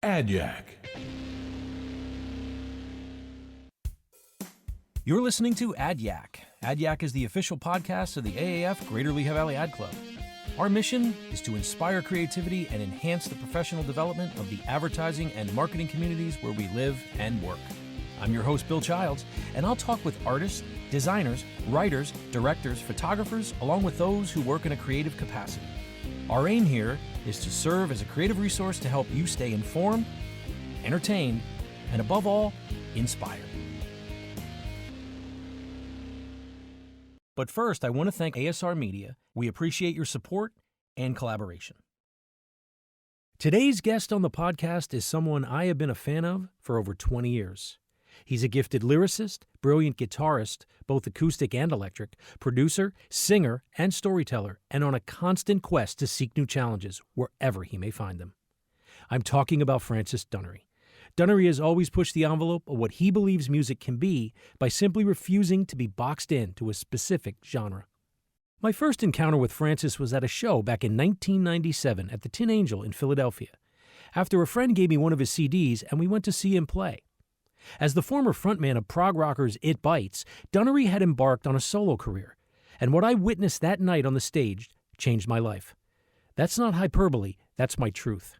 Yack. You're listening to Yack. Yack is the official podcast of the AAF Greater Lehigh Valley Ad Club. Our mission is to inspire creativity and enhance the professional development of the advertising and marketing communities where we live and work. I'm your host, Bill Childs, and I'll talk with artists, designers, writers, directors, photographers, along with those who work in a creative capacity. Our aim here is to serve as a creative resource to help you stay informed, entertained, and above all, inspired. But first, I want to thank ASR Media. We appreciate your support and collaboration. Today's guest on the podcast is someone I have been a fan of for over 20 years. He's a gifted lyricist, brilliant guitarist, both acoustic and electric, producer, singer, and storyteller, and on a constant quest to seek new challenges wherever he may find them. I'm talking about Francis Dunnery. Dunnery has always pushed the envelope of what he believes music can be by simply refusing to be boxed into a specific genre. My first encounter with Francis was at a show back in 1997 at the Tin Angel in Philadelphia, after a friend gave me one of his CDs and we went to see him play. As the former frontman of prog rockers It Bites, Dunnery had embarked on a solo career, and what I witnessed that night on the stage changed my life. That's not hyperbole, that's my truth.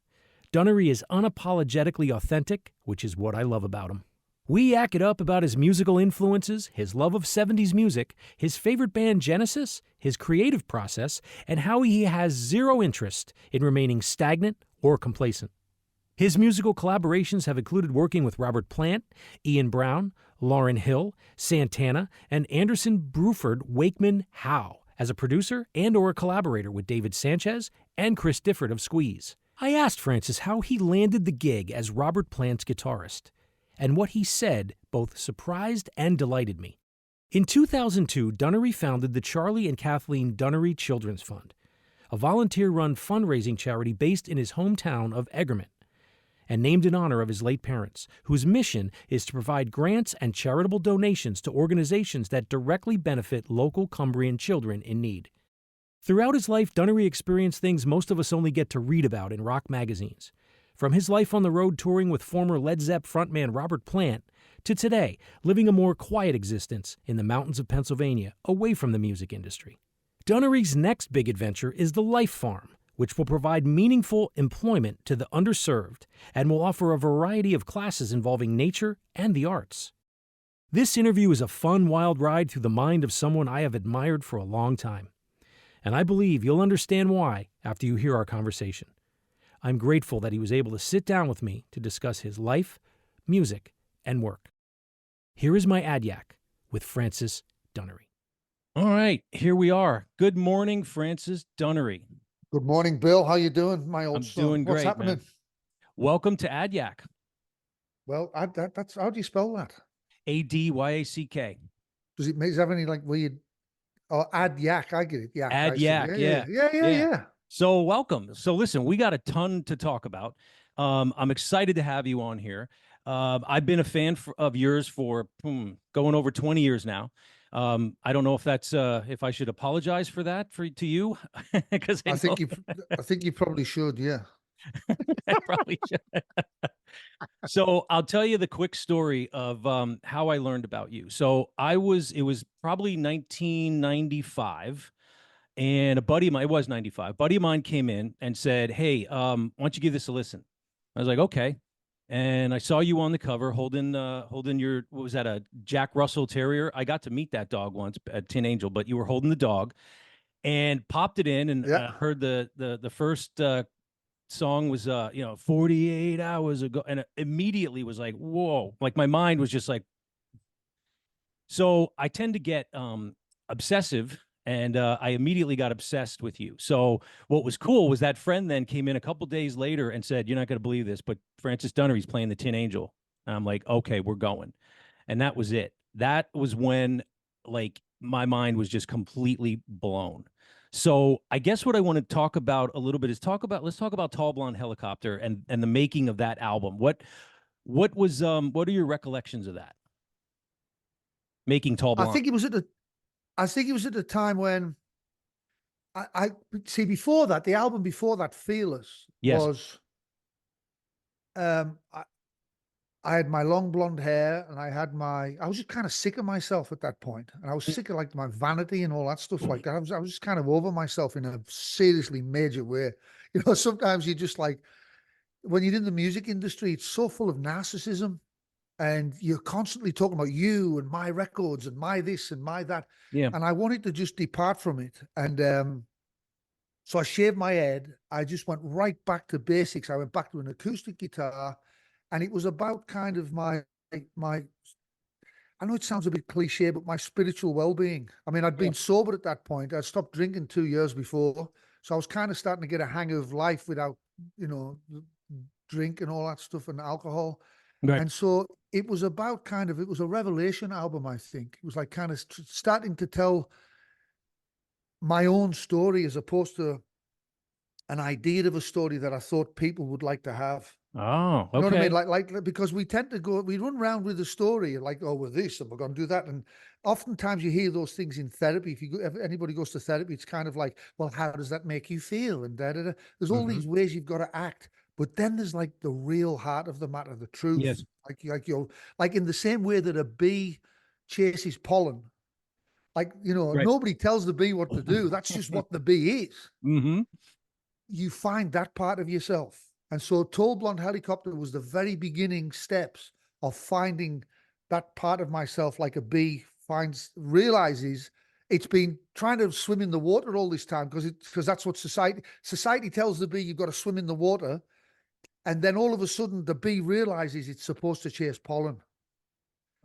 Dunnery is unapologetically authentic, which is what I love about him. We yak it up about his musical influences, his love of 70s music, his favorite band Genesis, his creative process, and how he has zero interest in remaining stagnant or complacent. His musical collaborations have included working with Robert Plant, Ian Brown, Lauryn Hill, Santana, and Anderson Bruford Wakeman Howe as a producer and or a collaborator with David Sanchez and Chris Difford of Squeeze. I asked Francis how he landed the gig as Robert Plant's guitarist, and what he said both surprised and delighted me. In 2002, Dunnery founded the Charlie and Kathleen Dunnery Children's Fund, a volunteer-run fundraising charity based in his hometown of Egremont, and named in honor of his late parents, whose mission is to provide grants and charitable donations to organizations that directly benefit local Cumbrian children in need. Throughout his life, Dunnery experienced things most of us only get to read about in rock magazines. From his life on the road touring with former Led Zepp frontman Robert Plant, to today, living a more quiet existence in the mountains of Pennsylvania, away from the music industry. Dunnery's next big adventure is the Life Farm, which will provide meaningful employment to the underserved and will offer a variety of classes involving nature and the arts. This interview is a fun, wild ride through the mind of someone I have admired for a long time. And I believe you'll understand why after you hear our conversation. I'm grateful that he was able to sit down with me to discuss his life, music, and work. Here is my Yack with Francis Dunnery. All right, here we are. Good morning, Francis Dunnery. Good morning, Bill. How you doing, my old I'm son? doing What's great, happening? man. Welcome to Yack. Well, that's how do you spell that? ADYACK. Does it have any like weird? Oh, Yack. I get it. Yack. Yack. Yeah. So welcome. So listen, we got a ton to talk about. I'm excited to have you on here. I've been a fan of yours for going over 20 years now. I don't know if that's if I should apologize for that to you, because I think you probably should. Yeah. I probably should. So I'll tell you the quick story of how I learned about you. So it was probably 1995, and a buddy of mine, it was 95, a buddy of mine came in and said, "Hey, why don't you give this a listen?" I was like, "Okay." And I saw you on the cover holding your, what was that, a Jack Russell Terrier? I got to meet that dog once at Tin Angel, but you were holding the dog, and popped it in and heard the first song was 48 hours ago, and it immediately was like, whoa, like my mind was just like. So I tend to get obsessive, and I immediately got obsessed with you. So what was cool was that friend then came in a couple days later and said, "You're not going to believe this, but Francis Dunnery's playing the Tin Angel." And I'm like, "Okay, we're going." And that was it. That was when like my mind was just completely blown. So I guess what I want to talk about a little bit is let's talk about Tall Blonde Helicopter and the making of that album. What are your recollections of that? Making Tall Blonde. I think it was at the time when I see, before that, the album before that, Fearless, Yes. was I had my long blonde hair, and I was just kind of sick of myself at that point. And I was sick of like my vanity and all that stuff like that. I was just kind of over myself in a seriously major way. Sometimes you just like, when you're in the music industry, it's so full of narcissism, and you're constantly talking about you and my records and my this and my that. Yeah. And I wanted to just depart from it. And so I shaved my head. I just went right back to basics. I went back to an acoustic guitar, and it was about kind of my I know it sounds a bit cliche, but my spiritual well-being. I mean, I'd Yeah. been sober at that point. I'd stopped drinking 2 years before, so I was kind of starting to get a hang of life without, you know, drink and all that stuff and alcohol. Right. And so it was about it was a revelation album, I think. It was like kind of starting to tell my own story as opposed to an idea of a story that I thought people would like to have. Oh, You know what I mean? okay. Like because we tend to we run around with a story like, oh, we're this and we're going to do that. And oftentimes you hear those things in therapy. If anybody goes to therapy, it's kind of like, well, how does that make you feel? And da, da, da. There's all Hmm. these ways you've got to act. But then there's like the real heart of the matter, the truth. Yes. Like in the same way that a bee chases pollen, like, Right. nobody tells the bee what to do. That's just what the bee is. Hmm. You find that part of yourself. And so Tall Blonde Helicopter was the very beginning steps of finding that part of myself, like a bee realizes it's been trying to swim in the water all this time because that's what society tells the bee, you've got to swim in the water. And then all of a sudden the bee realizes it's supposed to chase pollen.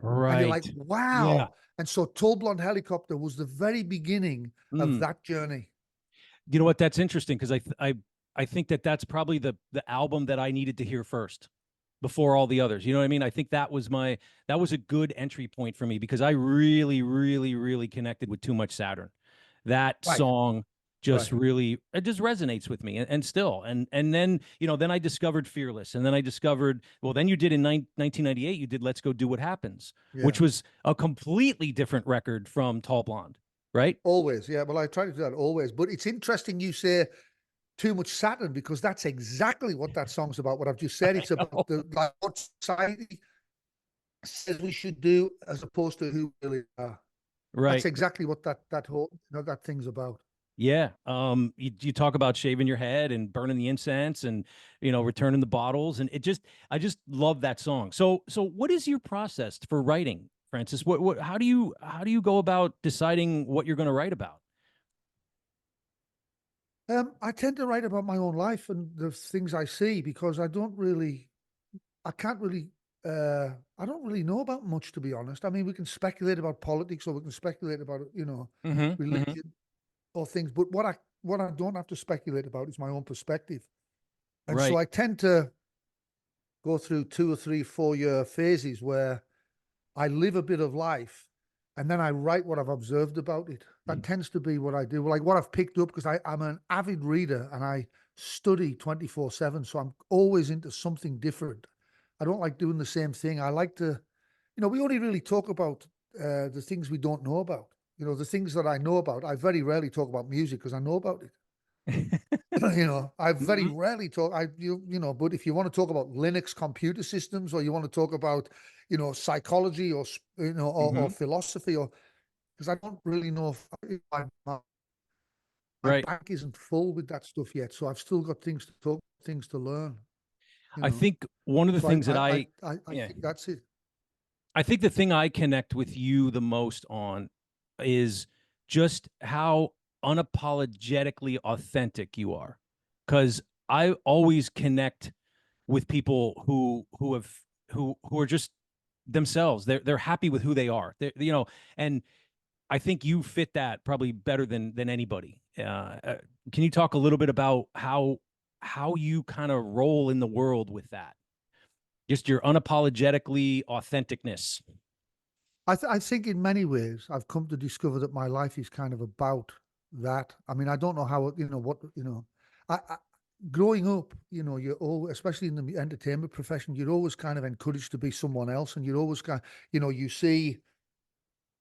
And you're like, Right. Yeah. wow. And so Tall Blonde Helicopter was the very beginning of Mm. that journey. You know what? That's interesting because I think that that's probably the album that I needed to hear first before all the others. You know what I mean? I think that was a good entry point for me because I really, really, really connected with Too Much Saturn. That Right. song just Right. really it just resonates with me and still and then then I discovered Fearless, and then I discovered, well, then you did in 1998 you did Let's Go Do What Happens, Yeah. which was a completely different record from Tall Blonde, right? Always. Yeah. Well, I try to do that always. But it's interesting you say Too Much Saturn, because that's exactly what that song's about. What I've just said. It's about like what society says we should do as opposed to who we really are. That's Right. exactly what that whole that thing's about. Yeah. You talk about shaving your head and burning the incense and, returning the bottles. And I just love that song. So what is your process for writing, Francis? How do you go about deciding what you're going to write about? I tend to write about my own life and the things I see because I can't really, I don't really know about much, to be honest. I mean, we can speculate about politics or we can speculate about, Mm-hmm. Mm-hmm. religion or things, but what I don't have to speculate about is my own perspective. And so Right. I tend to go through 2 or 3, 4 year phases where I live a bit of life and then I write what I've observed about it. That tends to be what I do, like what I've picked up, because I'm an avid reader and I study 24/7. So I'm always into something different. I don't like doing the same thing. I like to, we only really talk about the things we don't know about. The things that I know about, I very rarely talk about music because I know about it. I very Hmm. rarely talk. But if you want to talk about Linux computer systems, or you want to talk about, psychology, or or Hmm. philosophy, or because I don't really know if my Right. bank isn't full with that stuff yet, so I've still got things to talk, things to learn. You I know, think one of the so I things that I yeah, think that's it. I think the thing I connect with you the most on is just how unapologetically authentic you are. Because I always connect with people who are just themselves. They're happy with who they are. And I think you fit that probably better than anybody. Can you talk a little bit about how you kind of roll in the world with that? Just your unapologetically authenticness. I think in many ways I've come to discover that my life is kind of about that. I mean, I don't know how, I growing up, you're all, especially in the entertainment profession, you're always kind of encouraged to be someone else, and you're always you see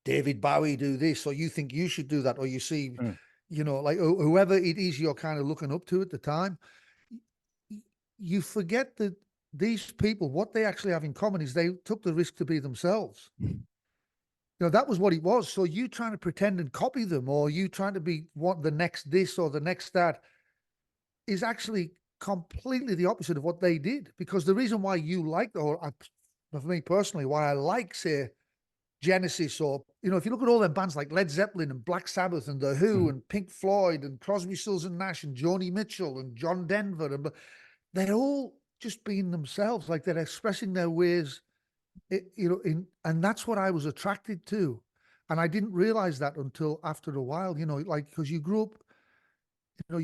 David Bowie do this, or you think you should do that, or you see, Mm. like whoever it is you're kind of looking up to at the time. You forget that these people, what they actually have in common is they took the risk to be themselves. That was what it was. So you trying to pretend and copy them, or you trying to be what the next this or the next that, is actually completely the opposite of what they did. Because the reason why you like, or for me personally, why I like, say, Genesis, or if you look at all them bands like Led Zeppelin and Black Sabbath and The Who and Pink Floyd and Crosby, Stills and Nash and Joni Mitchell and John Denver, and they're all just being themselves, like they're expressing their ways, and that's what I was attracted to. And I didn't realize that until after a while, like, because you grew up, I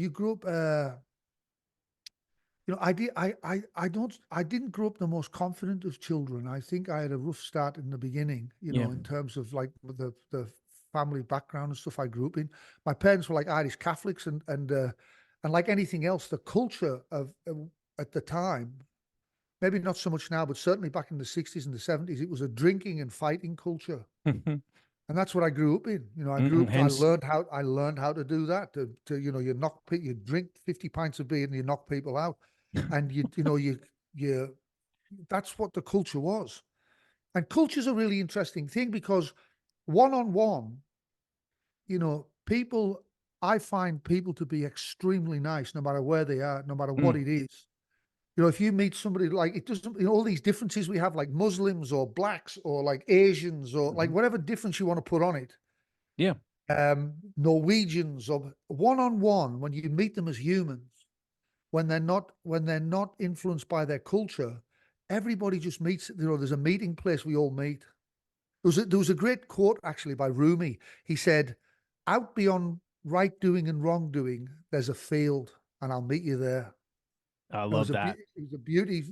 didn't grow up the most confident of children. I think I had a rough start in the beginning, Yeah. in terms of like the family background and stuff I grew up in. My parents were like Irish Catholics, and like anything else, the culture of at the time, maybe not so much now, but certainly back in the 60s and the 70s, it was a drinking and fighting culture. And that's what I grew up in. Hence, I learned how to do that. You drink 50 pints of beer and you knock people out, and you. That's what the culture was. And culture's a really interesting thing, because one on one, people. I find people to be extremely nice, no matter where they are, no matter what mm, it is. If you meet somebody, like, it doesn't, all these differences we have, like Muslims or blacks or like Asians or like whatever difference you want to put on it, yeah, Norwegians, or one on one, when you meet them as humans, when they're not influenced by their culture, everybody just meets. There's a meeting place we all meet. There was a great quote actually by Rumi. He said, "Out beyond right doing and wrong doing, there's a field, and I'll meet you there." I It was love a that. it was a beauty,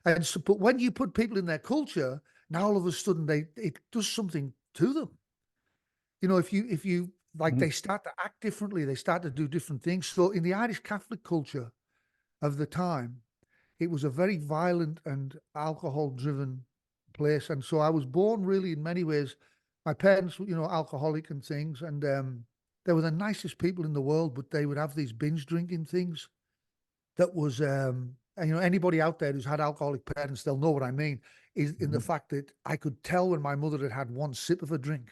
and so, but when you put people in their culture, now all of a sudden it does something to them. If you like, Mhm. they start to act differently, they start to do different things. So in the Irish Catholic culture of the time, it was a very violent and alcohol-driven place, and so I was born really in many ways. My parents, alcoholic and things, and they were the nicest people in the world, but they would have these binge drinking things that was, and, anybody out there who's had alcoholic parents, they'll know what I mean, is in the fact that I could tell when my mother had had one sip of a drink.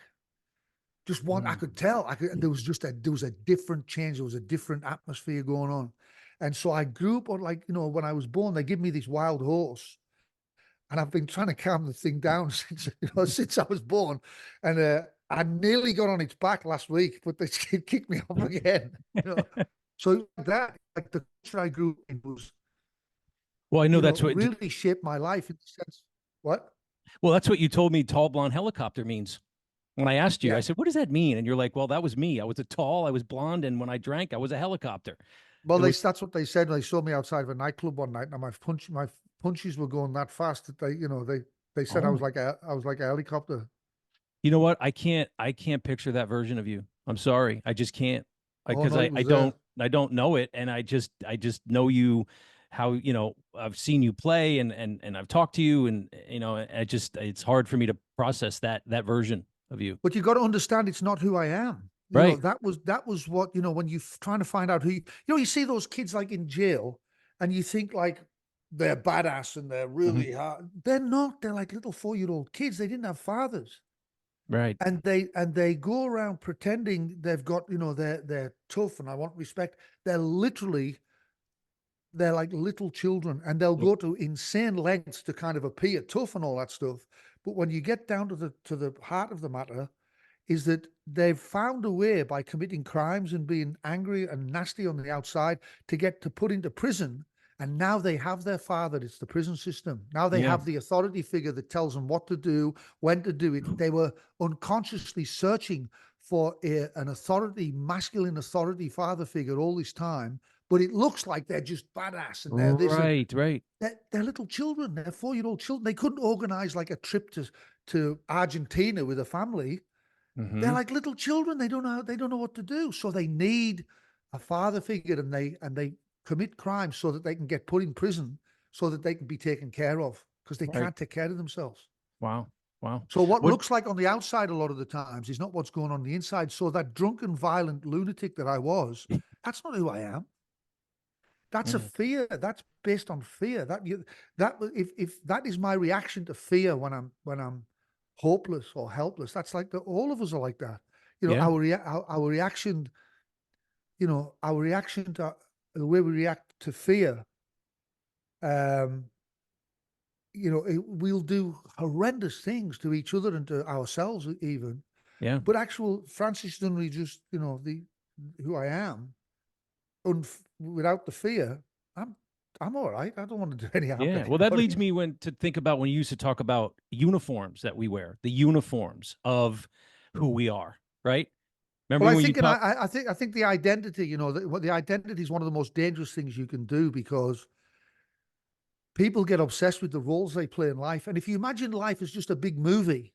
Just one, I Mm. could tell. There was a different change. There was a different atmosphere going on. And so I grew up on, like, when I was born, they give me this wild horse, and I've been trying to calm the thing down since I was born. And I nearly got on its back last week, but they kicked me off again. So that, like, the culture I grew up in was, Well, I know that's what. really shaped my life in the sense. What? Well, that's what you told me. Tall blonde helicopter means. When I asked you, I Yeah. said, "What does that mean?" And you're like, "Well, that was me. I was a tall. I was blonde, and when I drank, I was a helicopter." Well, It was. that's what they said when they saw me outside of a nightclub one night, and my punches were going that fast that they said I was Oh, like a helicopter. you know what? I can't picture that version of you. I'm sorry. I just can't. Oh Because no, I, it I was there. don't I don't know it, and I just know you, how I've seen you play, and I've talked to you, and it's hard for me to process that version of you. But you got to understand, it's not who I am. Right. That was what, when you trying to find out who you see those kids like in jail, and you think like they're badass and they're Mhm. really hard. They're not. They're like little 4-year-old kids. They didn't have fathers. Right. And they go around pretending they've got, they're tough and I want respect. They're literally, they're like little children, and they'll Yep. go to insane lengths to kind of appear tough and all that stuff. But when you get down to the heart of the matter, is that they've found a way, by committing crimes and being angry and nasty on the outside, to get to put into prison. And now they have their father. It's the prison system. Now they Yeah. have the authority figure that tells them what to do, when to do it. They were unconsciously searching for an authority, masculine authority father figure all this time. But it looks like they're just badass and they're this, and Right. Right. they're little children. They're 4-year-old children. They couldn't organize like a trip to Argentina with a family. They're Hmm. like little children. They don't know what to do. So they need a father figure, and they commit crimes so that they can get put in prison, so that they can be taken care of, because they Right. can't take care of themselves. Wow. Wow. So what What? looks like on the outside a lot of the times is not what's going on the inside. So that drunken, violent lunatic that I was, that's not who I am. That's a fear. That's based on fear. If that is my reaction to fear when I'm hopeless or helpless, that's like all of us are like that. Yeah. Our reaction, our reaction to the way we react to fear, um, we'll do horrendous things to each other and to ourselves even. Yeah. But actual Francis Dunnery, just who I am, without the fear, I'm all right. I don't want to do any harm to Yeah. Well, that anybody. leads me to think about when you used to talk about uniforms that we wear, the uniforms of who we are, right? Well, Remember I when you think, and talk? I think the identity, the identity is one of the most dangerous things you can do, because people get obsessed with the roles they play in life. And if you imagine life as just a big movie,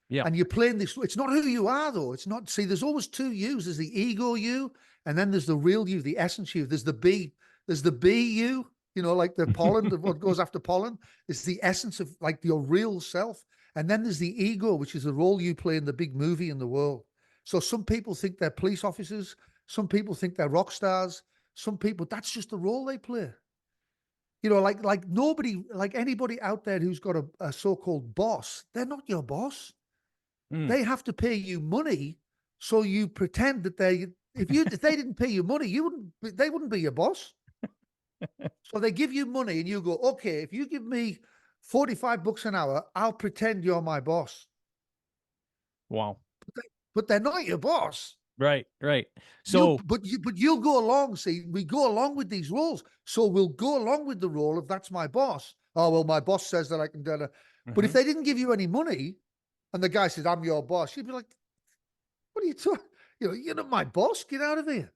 Yeah. and you're playing this, it's not who you are, though. It's not. See, there's always two yous. There's the ego you, and then there's the real you, the essence you. There's the bee you. Like the pollen, what goes after pollen is the essence of like your real self. And then there's the ego, which is the role you play in the big movie in the world. So some people think they're police officers. Some people think they're rock stars. Some people, that's just the role they play. Like nobody, like anybody out there who's got a so-called boss, they're not your boss. Mm. They have to pay you money, so you pretend that if they didn't pay you money, they wouldn't be your boss. So they give you money and you go, okay, if you give me $45 an hour, I'll pretend you're my boss. Wow. But they're not your boss. Right. Right. So But you'll go along. See, we go along with these roles, so we'll go along with the role if that's my boss. Oh well, my boss says that I can do that. But if they didn't give you any money, and the guy says, "I'm your boss," you'd be like, "What are you talking? You're not my boss. Get out of here."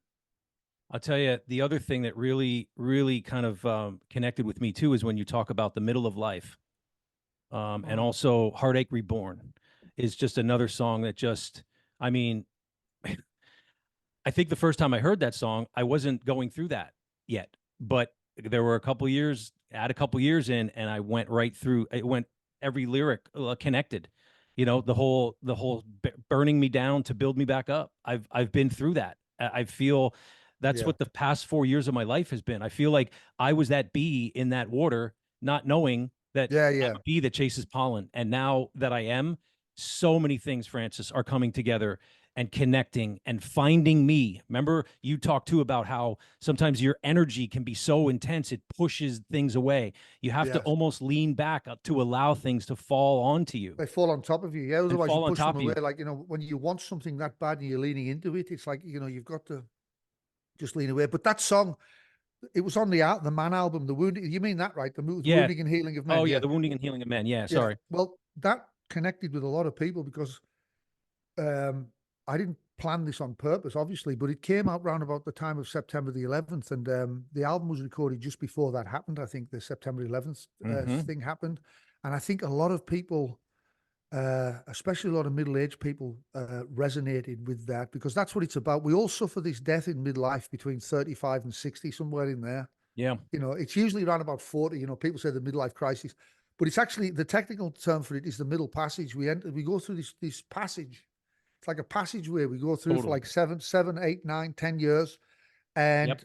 I'll tell you the other thing that really, really kind of connected with me too is when you talk about the middle of life, and also "Heartache Reborn" is just another song that just, I mean, I think the first time I heard that song, I wasn't going through that yet, but there were a couple years in, and I went right through. It went every lyric connected. The whole burning me down to build me back up. I've been through that. I feel that's Yeah, what the past 4 years of my life has been. I feel like I was that bee in that water, not knowing that yeah, I'm yeah. a bee that chases pollen. And now that I am, so many things, Francis, are coming together and connecting and finding me. Remember, you talked too about how sometimes your energy can be so intense, it pushes things away. You have to Yes. almost lean back to allow things to fall onto you They fall on top of you. Yeah, and otherwise you fall on push them top of away. you. Like, when you want something that bad and you're leaning into it, it's like, you've got to just lean away. But that song, it was on the Man album, The Wounding. You mean that, right? The Yeah. Wounding and Healing of Oh, Men. yeah. Yeah. The wounding and healing of men. Yeah. Yeah. Sorry. Well, that connected with a lot of people because um, I didn't plan this on purpose, obviously, but it came out round about the time of September the 11th. And the album was recorded just before that happened. I think the September 11th Mm-hmm. thing happened. And I think a lot of people, especially a lot of middle-aged people, resonated with that because that's what it's about. We all suffer this death in midlife between 35 and 60, somewhere in there. Yeah. It's usually around about 40. People say the midlife crisis, but it's actually the technical term for it is the middle passage. We go through this passage. It's like a passageway we go through for Totally. like 7, 8, 9, 10 years. Yep. And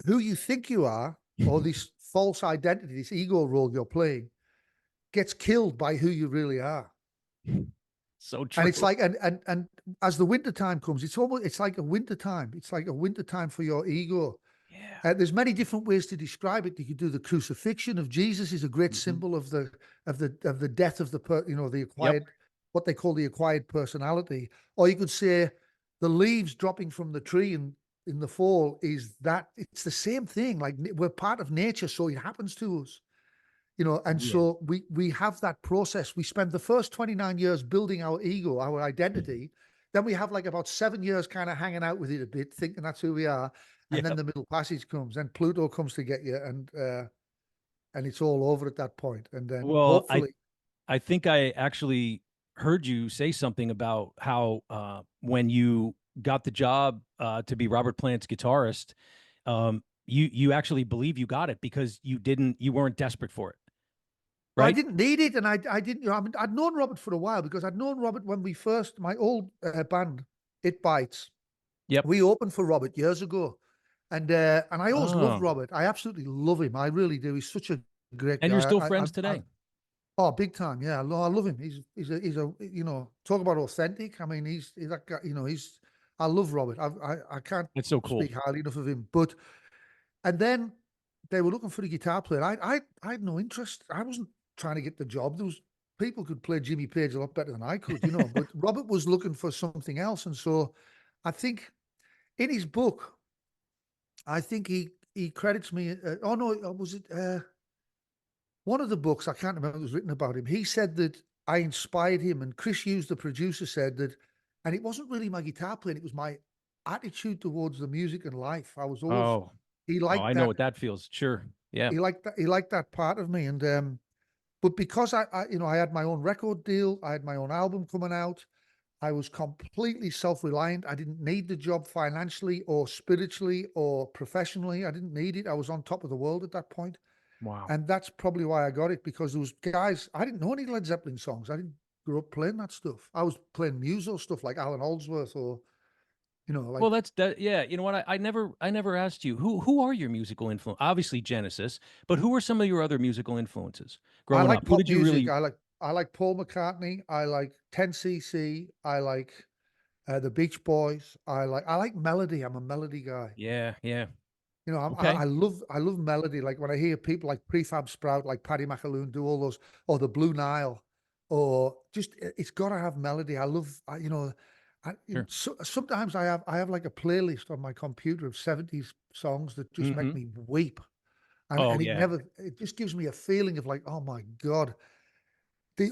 who you think you are, or this false identity, this ego role you're playing, gets killed by who you really are. So And true. it's like, and as the winter time comes, it's like a winter time. It's like a winter time for your ego. Yeah. There's many different ways to describe it. You could do the crucifixion of Jesus is a great Mm-hmm. symbol of the death of the Yep. acquired, what they call the acquired personality. Or you could say the leaves dropping from the tree in the fall is that it's the same thing. Like we're part of nature, so it happens to us. And Yeah. so we have that process. We spend the first 29 years building our ego, our identity. Then we have like about 7 years kind of hanging out with it a bit, thinking that's who we are. And then Yep. the middle passage comes, and Pluto comes to get you, and it's all over at that point. And then Well, I hopefully, I think I actually heard you say something about how when you got the job to be Robert Plant's guitarist, you actually believe you got it because you weren't desperate for it, I right? didn't need it, and I didn't. I mean, I'd known Robert for a while because I'd known Robert when my old band, It Bites. Yep. We opened for Robert years ago, And I always loved Oh, Robert. I absolutely love him. I really do. He's such a great and you're guy. still friends today? Oh, big time. Yeah, I love him. He's a talk about authentic. I mean, he's that guy. I love Robert. I can't That's so cool. speak highly enough of him. But and then they were looking for a guitar player. I had no interest. I wasn't trying to get the job. There was people could play Jimmy Page a lot better than I could, But Robert was looking for something else, and so I think in his book, I think he credits me. Oh no, was it one of the books? I can't remember. It was written about him. He said that I inspired him, and Chris Hughes, the producer, said that, and it wasn't really my guitar playing; it was my attitude towards the music and life. I was always Oh, he oh, liked I know that. what that feels. Sure. Yeah. He liked that part of me, and but because I had my own record deal, I had my own album coming out. I was completely self-reliant. I didn't need the job financially or spiritually or professionally. I didn't need it. I was on top of the world at that point. Wow. And that's probably why I got it, because there was guys, I didn't know any Led Zeppelin songs. I didn't grow up playing that stuff. I was playing muso stuff like Alan Holdsworth or, Well, like that's that. Yeah, you know what? I never asked you who are your musical influence. Obviously Genesis, but who are some of your other musical influences I growing up? like Who pop did you music. really? I like Paul McCartney. I like 10cc. I like the Beach Boys. I like melody. I'm a melody guy. Yeah, yeah. I Okay. love melody. Like when I hear people like Prefab Sprout, like Paddy McAloon do all those, or the Blue Nile, or just it's got to have melody. I love, Sure. sometimes I have like a playlist on my computer of 70s songs that just make Hmm. me weep, and Oh yeah. it just gives me a feeling of like, oh my God,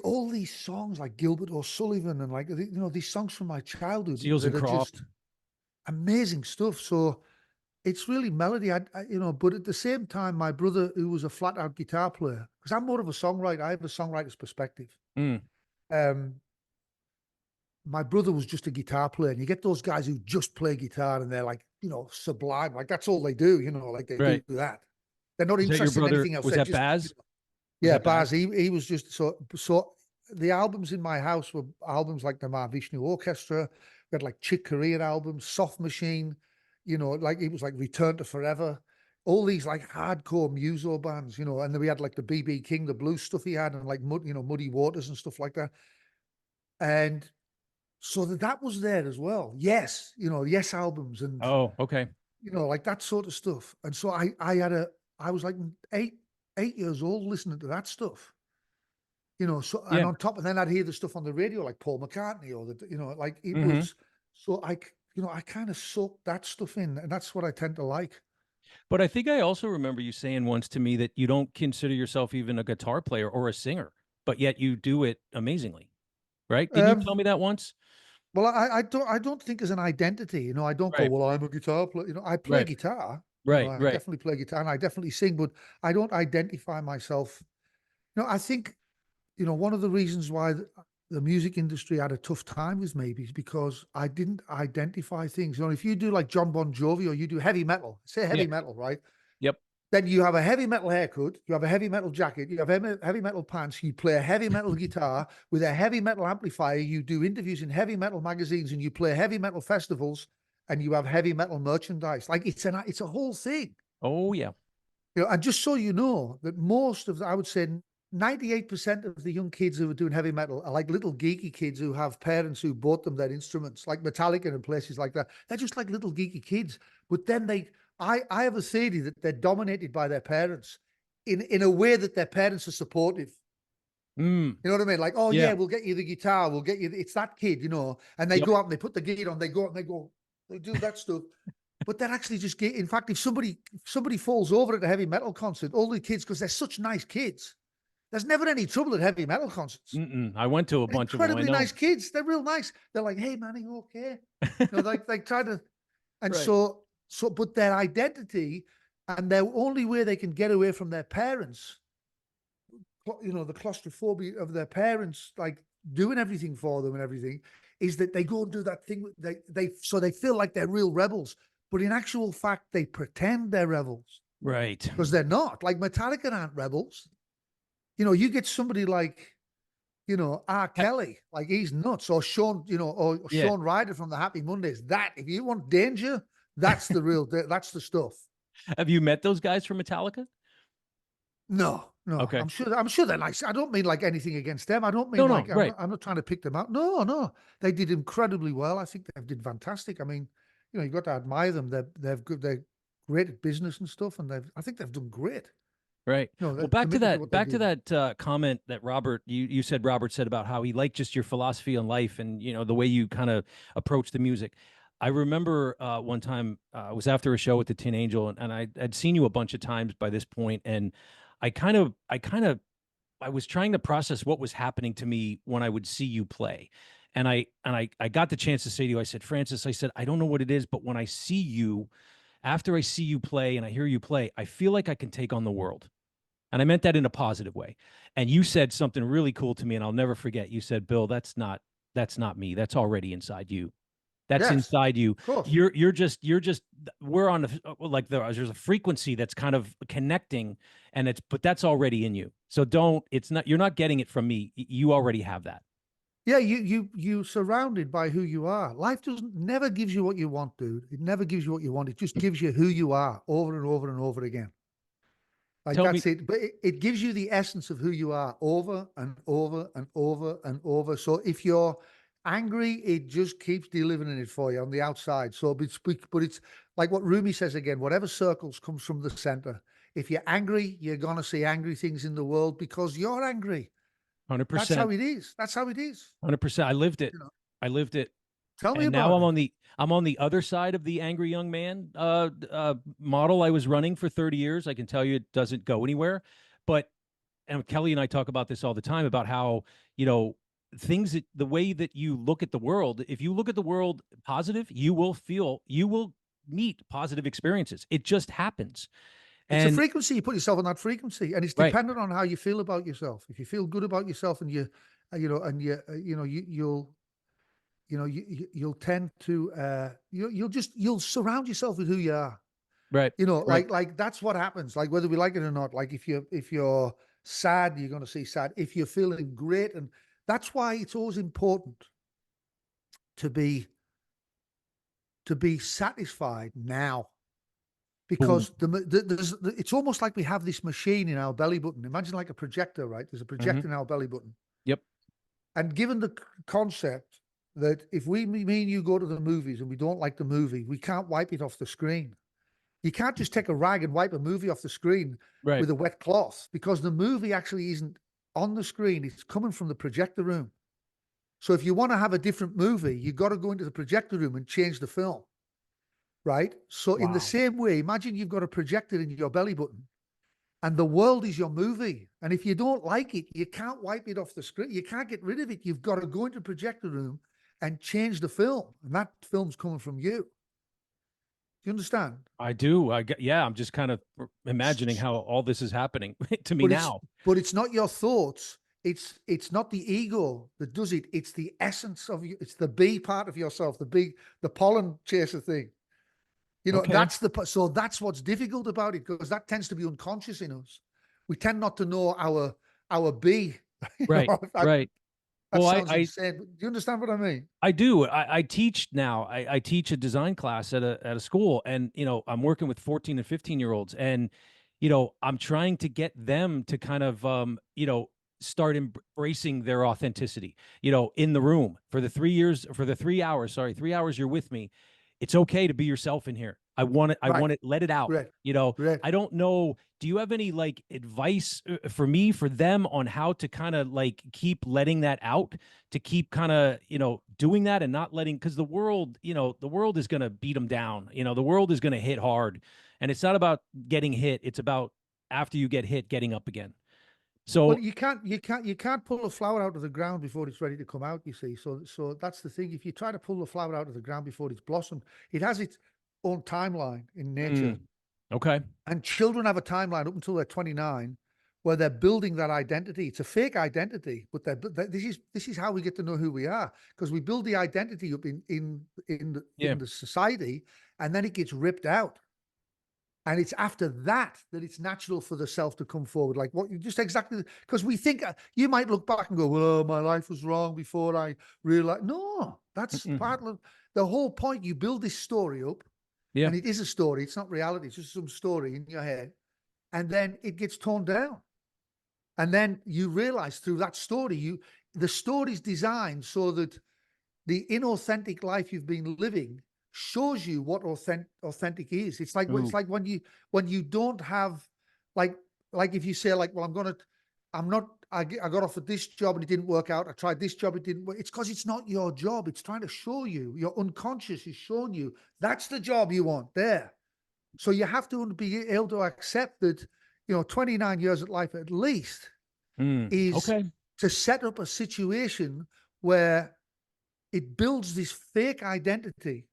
all these songs like Gilbert O'Sullivan and like these songs from my childhood Seals and that are Croft. just amazing stuff. So it's really melody. But at the same time, my brother, who was a flat out guitar player, because I'm more of a songwriter, I have a songwriter's perspective. Mm, Um, my brother was just a guitar player, and you get those guys who just play guitar and they're like, sublime, like that's all they do, like they do right. that. They're not Was that your interested in brother? anything else. Was They're that just, Baz? Was yeah, that Baz? Baz. He was just so. The albums in my house were albums like the Mahavishnu Orchestra. We had like Chick Corea albums, Soft Machine. Like it was like Return to Forever. All these like hardcore muso bands, and then we had like the BB King, the blues stuff he had, and like Muddy Waters and stuff like that. And so that was there as well. Yes, Yes albums and Oh, okay. like that sort of stuff. And so I was like 8 years old listening to that stuff. So and Yeah. on top, and then I'd hear the stuff on the radio like Paul McCartney or like it Hmm. was. So I kind of soaked that stuff in, and that's what I tend to like. But I think I also remember you saying once to me that you don't consider yourself even a guitar player or a singer, but yet you do it amazingly, right? Didn't you tell Um, me that once? well, I don't think as an identity. I don't go, Right. well, I'm a guitar player. I play Right. guitar. Right. I Right. definitely play guitar and I definitely sing, but I don't identify myself. I think one of the reasons why the music industry had a tough time with me is because I didn't identify things. If you do like John Bon Jovi or you do heavy metal, say Yeah. heavy metal, right? Yep. Then you have a heavy metal haircut, you have a heavy metal jacket, you have heavy metal pants, you play a heavy metal guitar with a heavy metal amplifier, you do interviews in heavy metal magazines, and you play heavy metal festivals, and you have heavy metal merchandise. Like it's a whole thing. Oh yeah. And just so you know that I would say 98% of the young kids who are doing heavy metal are like little geeky kids who have parents who bought them their instruments, like Metallica and places like that. They're just like little geeky kids. But then I have a theory that they're dominated by their parents in a way that their parents are supportive. Mm. You know what I mean? Like, oh Yeah. yeah, we'll get you the guitar, we'll get you. It's that kid, and they Yep. go out and they put the gear on, they go out and they do that stuff. But they're actually just get. In fact, if somebody falls over at a heavy metal concert, all the kids, because they're such nice kids, there's never any trouble at heavy metal concerts. Mm-mm. I went to a They're bunch of them. I incredibly know. nice kids. They're real nice. They're like, hey man, are you okay? Like they try to, and Right. but their identity and their only way they can get away from their parents, the claustrophobia of their parents, like doing everything for them and everything, is that they go and do that thing. They feel like they're real rebels, but in actual fact, they pretend they're rebels Right. because they're not. Like Metallica aren't rebels. You get somebody like R. Kelly, like he's nuts, or Sean, or Yeah. Sean Ryder from the Happy Mondays. That if you want danger, That's the real, that's the stuff. Have you met those guys from Metallica? No, no, Okay. I'm sure they're nice. I don't mean like anything against them. I don't mean No, no, like, right. I'm not trying to pick them out. No, no, they did incredibly well. I think they did fantastic. I mean, you've got to admire them. They've good, they're great at business and stuff, and I think they've done great. Right. They're Well, back to committed to that, what they back to do. that comment that you said Robert said about how he liked just your philosophy on life and the way you kind of approach the music. I remember one time I was after a show with the Tin Angel, and I'd seen you a bunch of times by this point, and I was trying to process what was happening to me when I would see you play. And I got the chance to say to you, I said, Francis, I said, I don't know what it is, but when I see you, after I see you play and I hear you play, I feel like I can take on the world. And I meant that in a positive way. And you said something really cool to me, and I'll never forget. You said, Bill, that's not me. That's already inside you. That's Yes, inside you. of course. You're just we're on like there's a frequency that's kind of connecting, but that's already in you. So don't it's not you're not getting it from me. You already have that. Yeah, you surrounded by who you are. Life doesn't never gives you what you want, dude. It never gives you what you want. It just gives you who you are over and over and over again. Like Tell me, that's it. But it gives you the essence of who you are over and over and over and over. So if you're angry, it just keeps delivering it for you on the outside. So but it's like what Rumi says again, whatever circles comes from the center. If you're angry, you're gonna see angry things in the world because you're angry. That's how 100%, it is. That's how it is. 100%. I lived it. You know. I lived it. Tell me And now about it. I'm on the other side of the angry young man model I was running for 30 years. I can tell you it doesn't go anywhere. But and Kelly and I talk about this all the time about how, things that the way that you look at the world, if you look at the world positive, you will meet positive experiences. It just happens. It's a And frequency. You put yourself on that frequency, and it's right, dependent on how you feel about yourself. If you feel good about yourself, and you'll tend to, you'll surround yourself with who you are. right, right. Like that's what happens. Like whether we like it or not. Like if you're sad, you're going to see sad. If you're feeling great, and that's why it's always important to be satisfied now. Boom. Because it's almost like we have this machine in our belly button. Imagine like a projector, right? There's a Mm-hmm. projector in our belly button. Yep. And given the concept that if me and you go to the movies and we don't like the movie, we can't wipe it off the screen. You can't just take a rag and wipe a movie off the screen Right. with a wet cloth because the movie actually isn't on the screen. It's coming from the projector room. So if you want to have a different movie, you got to go into the projector room and change the film. Right. So in the Wow. same way, imagine you've got a projector in your belly button and the world is your movie. And if you don't like it, you can't wipe it off the screen. You can't get rid of it. You've got to go into the projector room and change the film. And that film's coming from you. Do you understand? I do. Yeah, I'm just kind of imagining how all this is happening to me But it's now. but it's not your thoughts. It's not the ego that does it. It's the essence of you. It's the B part of yourself, the pollen chaser thing. Okay. So that's what's difficult about it because that tends to be unconscious in us. We tend not to know our B. Right. Right. That Well, sounds insane. Do you understand what I mean? I do. I teach now. I teach a design class at a school, and I'm working with 14 and 15-year-olds, and I'm trying to get them to kind of start embracing their authenticity. In the room for the 3 years, for the 3 hours. Sorry, 3 hours you're with me. It's okay to be yourself in here. I want it. I Right. want it. Let it out. Great. Great. I don't know. Do you have any like advice for me, for them, on how to kind of like keep letting that out, to keep kind of doing that and not letting, because the world is going to beat them down. The world is going to hit hard, and it's not about getting hit. It's about, after you get hit, getting up again. Well, So you can't pull a flower out of the ground before it's ready to come out, you see. So that's the thing. If you try to pull the flower out of the ground before it's blossomed, it has its own timeline in nature. okay. And children have a timeline up until they're 29 where they're building that identity. It's a fake identity, but this is how we get to know who we are, because we build the identity up Yeah. in the society, and then it gets ripped out. And it's after that it's natural for the self to come forward. Like what you just exactly, because we think you might look back and go, well, my life was wrong before I realized. No, that's Mm-mm. part of the whole point. You build this story up, Yeah. And it is a story. It's not reality. It's just some story in your head. And then it gets torn down. And then you realize through that story, the story's designed so that the inauthentic life you've been living shows you what authentic is. It's like when you don't have like if you say like, well, I got offered this job and it didn't work out. I tried this job, it didn't work. It's because it's not your job. It's trying to show you. Your unconscious is showing you that's the job you want there. So you have to be able to accept that, 29 years of life at least is Okay. to set up a situation where it builds this fake identity,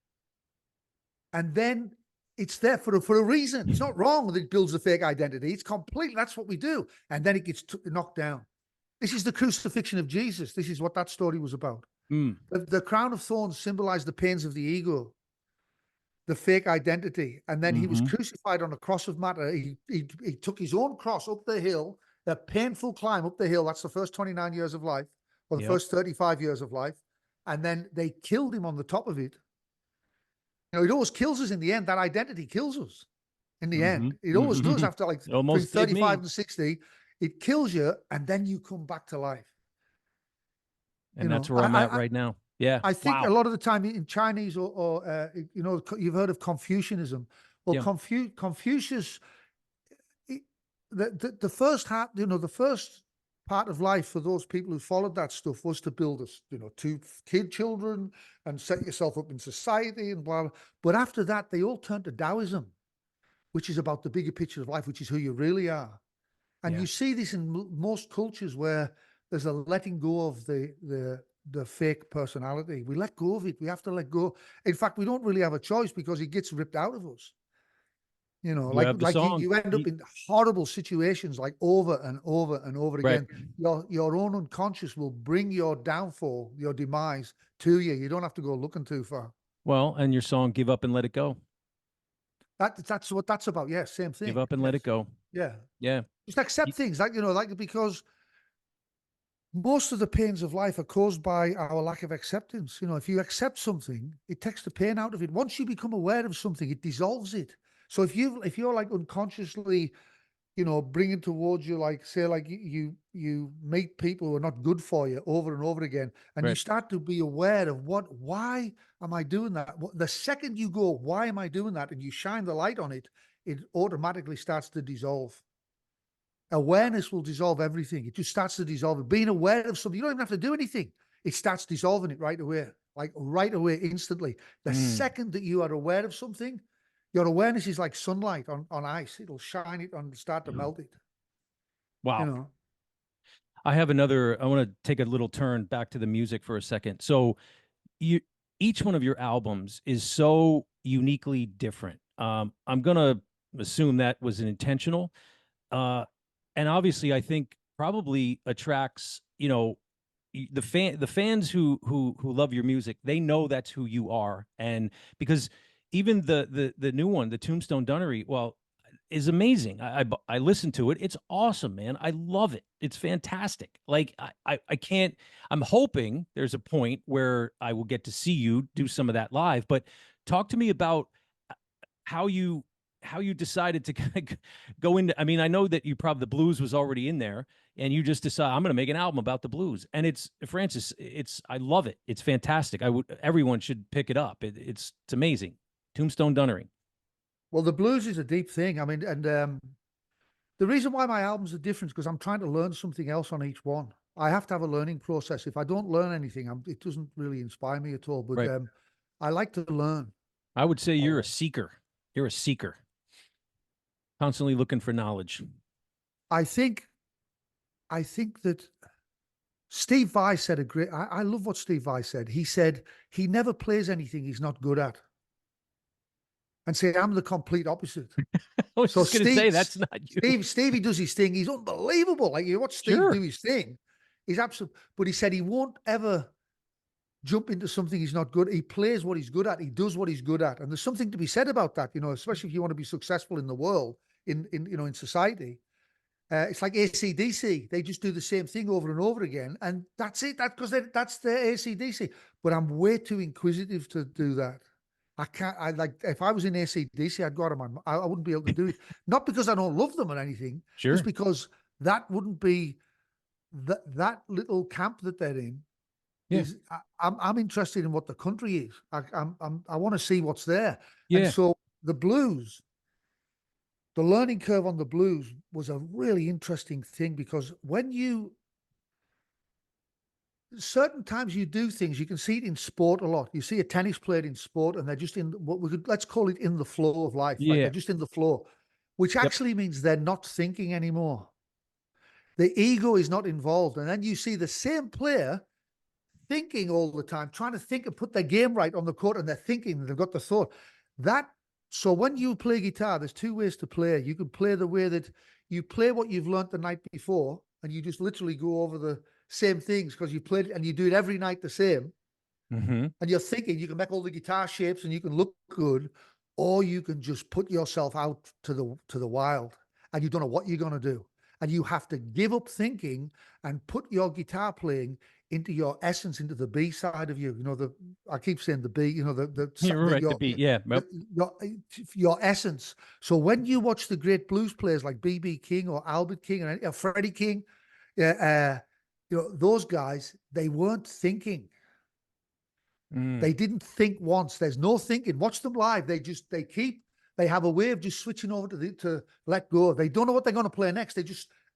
and then it's there for a reason. It's not wrong that it builds a fake identity. It's completely, that's what we do. And then it gets knocked down. This is the crucifixion of Jesus. This is what that story was about. The crown of thorns symbolized the pains of the ego, the fake identity. And then he was crucified on a cross of matter. He took his own cross up the hill, that painful climb up the hill. That's the first 29 years of life, or the first 35 years of life. And then they killed him on the top of it. It always kills us in the end. That identity kills us in the end. It always does after like between 35 and 60. It kills you, and then you come back to life. And that's where I'm at right now. Yeah. I think a lot of the time in Chinese or you've heard of Confucianism. Well, Confucius, the first the first part of life for those people who followed that stuff was to build us, two children and set yourself up in society and blah, blah. But after that, they all turned to Taoism, which is about the bigger picture of life, which is who you really are. And you see this in most cultures where there's a letting go of the fake personality. We let go of it. We have to let go. In fact, we don't really have a choice because it gets ripped out of us. You end up in horrible situations like over and over and over again. Your own unconscious will bring your downfall, your demise to you. You don't have to go looking too far. Well, and your song, Give Up and Let It Go. That's what that's about. Yeah, same thing. Give up and let it go. Yeah. Yeah. Just accept things because most of the pains of life are caused by our lack of acceptance. If you accept something, it takes the pain out of it. Once you become aware of something, it dissolves it. So if you're like unconsciously, bringing towards you, like say, like you meet people who are not good for you over and over again, and you start to be aware of why am I doing that? The second you go, why am I doing that? And you shine the light on it, it automatically starts to dissolve. Awareness will dissolve everything. It just starts to dissolve it. Being aware of something, you don't even have to do anything. It starts dissolving it right away, like right away, instantly. The second that you are aware of something, your awareness is like sunlight on ice. It'll shine it and start to melt it. Wow. I have I want to take a little turn back to the music for a second. So each one of your albums is so uniquely different. I'm going to assume that was an intentional. And obviously I think probably attracts, the fans who love your music. They know that's who you are. And because even the new one, the Tombstone Dunnery, is amazing. I listened to it. It's awesome, man. I love it. It's fantastic. Like I can't, I'm hoping there's a point where I will get to see you do some of that live, but talk to me about how you decided to kind of go into, I mean, I know that the blues was already in there and you just decided I'm going to make an album about the blues. And it's Francis, I love it. It's fantastic. Everyone should pick it up. It's amazing. Tombstone Dunnery. Well, the blues is a deep thing. I mean, and the reason why my albums are different is because I'm trying to learn something else on each one. I have to have a learning process. If I don't learn anything, it doesn't really inspire me at all. But I like to learn. I would say you're a seeker. You're a seeker. Constantly looking for knowledge. I think that Steve Vai said I love what Steve Vai said. He said he never plays anything he's not good at. And say, I'm the complete opposite. I was just going to say, that's not you. Stevie does his thing. He's unbelievable. Like you watch Steve do his thing. He's absolute. But he said he won't ever jump into something he's not good. He plays what he's good at. He does what he's good at. And there's something to be said about that, especially if you want to be successful in the world, in society. It's like AC/DC. They just do the same thing over and over again. And that's it. That's their AC/DC. But I'm way too inquisitive to do that. I can't. I like if I was in AC/DC, I'd go to my. I wouldn't be able to do it. Not because I don't love them or anything, just Sure. because that wouldn't be that little camp that they're in. Yeah. I'm interested in what the country is. I want to see what's there, and Yeah. so the blues. The learning curve on the blues was a really interesting thing because when you certain times you do things, you can see it in sport a lot. You see a tennis player in sport and they're just in what we could, let's call it in the flow of life, right? Yeah. They're just in the flow, which Yep. actually means they're not thinking anymore. The ego is not involved. And then you see the same player thinking all the time, trying to think and put their game right on the court, and they're thinking, they've got the thought. That so when you play guitar, there's two ways to play. You can play the way that you play what you've learned the night before, and you just literally go over the same things because you played it and you do it every night the same. Mm-hmm. And you're thinking you can make all the guitar shapes and you can look good, or you can just put yourself out to the wild and you don't know what you're going to do. And you have to give up thinking and put your guitar playing into your essence, into the B side of you. You know, I keep saying the B, you know, You're right. The beat. Yeah. Yep. your essence. So when you watch the great blues players like B.B. King or Albert King or Freddie King, you know, those guys, they weren't thinking. Mm. They didn't think once. There's no thinking. Watch them live. They have a way of just switching over to let go. They don't know what they're going to play next.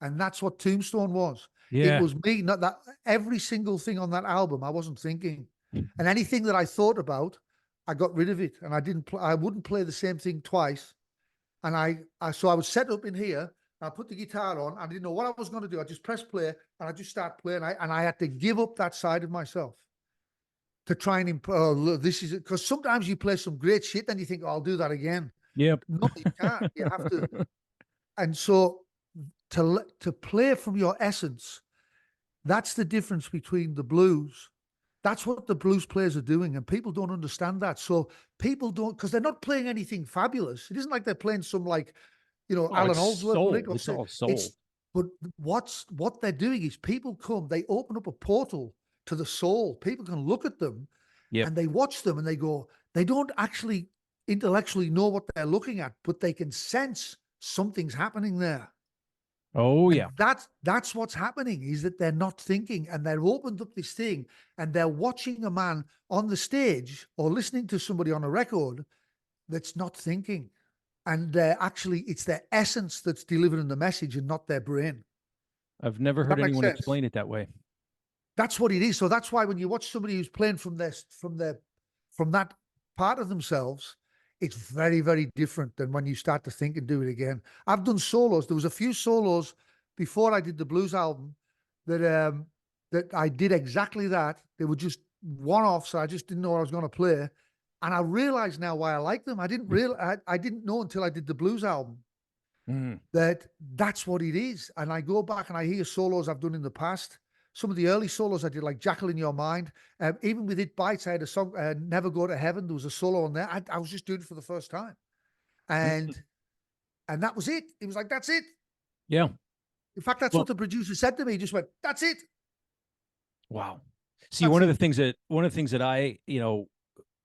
And that's what Tombstone was. It Yeah. was me, not that every single thing on that album, I wasn't thinking. And anything that I thought about, I got rid of it. And I wouldn't play the same thing twice. And so I would set up in here, I put the guitar on, I didn't know what I was going to do. I just press play and I just start playing. And I had to give up that side of myself to try and this is it. Because sometimes you play some great shit and you think, oh, I'll do that again. Yep. No, you can't. You have to. And so to play from your essence, that's the difference between the blues. That's what the blues players are doing, and people don't understand that. So people don't, because they're not playing anything fabulous. It isn't like they're playing some like, you know, Oh, Alan it's Holdsworth lick soul. or It's say all soul. it's. But what they're doing is people come, they open up a portal to the soul. People can look at them Yep. and they watch them and they go, they don't actually intellectually know what they're looking at, but they can sense something's happening there. Oh And yeah. that's what's happening is that they're not thinking and they're opened up this thing and they're watching a man on the stage or listening to somebody on a record that's not thinking. And actually, it's their essence that's delivering the message and not their brain. I've never Does heard that make anyone sense? explain it that way. That's what it is. So that's why when you watch somebody who's playing from that part of themselves, it's very, very different than when you start to think and do it again. I've done solos. There was a few solos before I did the blues album that I did exactly that. They were just one-offs. I just didn't know what I was going to play. And I realize now why I like them. I didn't know until I did the blues album Mm. that that's what it is. And I go back and I hear solos I've done in the past. Some of the early solos I did, like Jackal in Your Mind. Even with It Bites, I had a song, Never Go to Heaven. There was a solo on there. I was just doing it for the first time. Mm. And that was it. It was like, that's it. Yeah. In fact, that's what Well, the producer said to me. He just went, that's it. wow. See, That's it. one of the things that I, you know,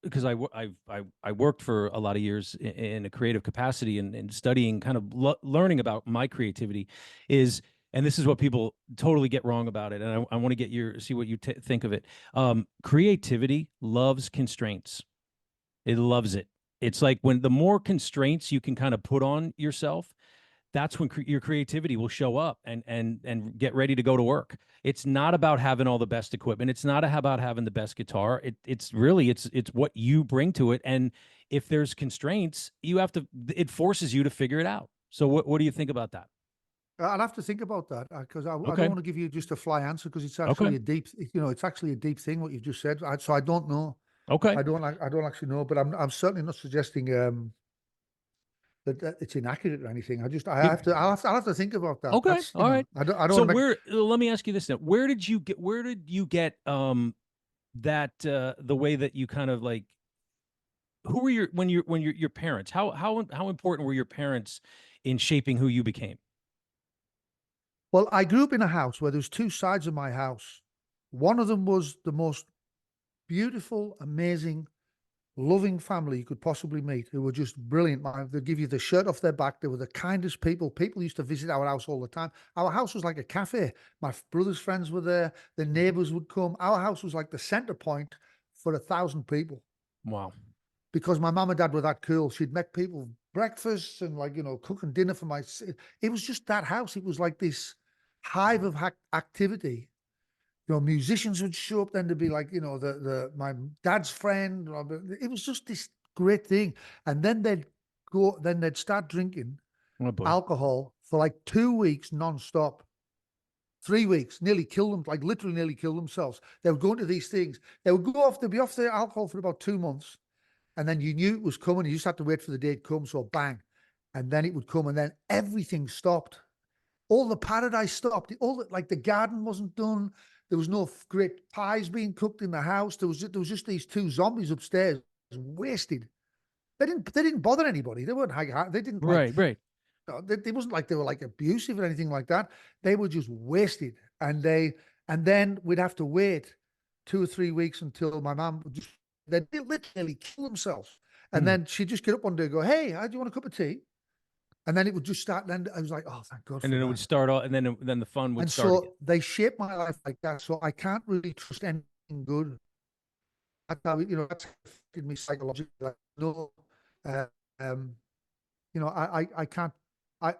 because I worked for a lot of years in a creative capacity and studying, kind of learning about my creativity, is, and this is what people totally get wrong about it, and I want to get see what you think of it. Creativity loves constraints. It loves it. It's like when the more constraints you can kind of put on yourself, that's when your creativity will show up and get ready to go to work. It's not about having all the best equipment. It's not about having the best guitar. It's really it's what you bring to it. And if there's constraints, you have to. It forces you to figure it out. So what do you think about that? I'll have to think about that because I don't Okay. want to give you just a fly answer because it's Okay. actually it's actually a deep thing what you've just said. So I don't know. Okay. I don't actually know, but I'm certainly not suggesting that it's inaccurate or anything. I'll have to think about that. Okay. All right. I don't So want to make. let me ask you this now. Where did you get that the way that you kind of like, who were your parents? How important were your parents in shaping who you became? Well, I grew up in a house where there's two sides of my house. One of them was the most beautiful, amazing loving family you could possibly meet, who were just brilliant. They'd give you the shirt off their back. They were the kindest people. People used to visit our house all the time. Our house was like a cafe. My brother's friends were there. The neighbors would come. Our house was like the center point for 1,000 people, Wow. because my mum and dad were that cool. She'd make people breakfast and, like, cooking dinner for it was just that house. It was like this hive of activity. Musicians would show up. Then to be like, my dad's friend. It was just this great thing. And then they'd start drinking Oh boy. alcohol for like 2 weeks nonstop. 3 weeks, nearly kill them, like literally nearly kill themselves. They would go into these things. They'd be off the alcohol for about 2 months. And then you knew it was coming. You just had to wait for the day to come. So bang. And then it would come. And then everything stopped. All the paradise stopped. Like the garden wasn't done. There was no great pies being cooked in the house. There was just these two zombies upstairs, wasted. They didn't bother anybody. They weren't they didn't like. Right. It wasn't like they were like abusive or anything like that. They were just wasted. And then we'd have to wait 2 or 3 weeks until my mum would they'd literally kill themselves. And then she'd just get up one day and go, "Hey, do you want a cup of tea?" And then it would just start. Then I was like, "Oh, thank God." And then it would start off, and then the fun would and start so again. they shaped my life like that. So I can't really trust anything good. That's how that's affected me psychologically. Like, no, uh, um, I can't. I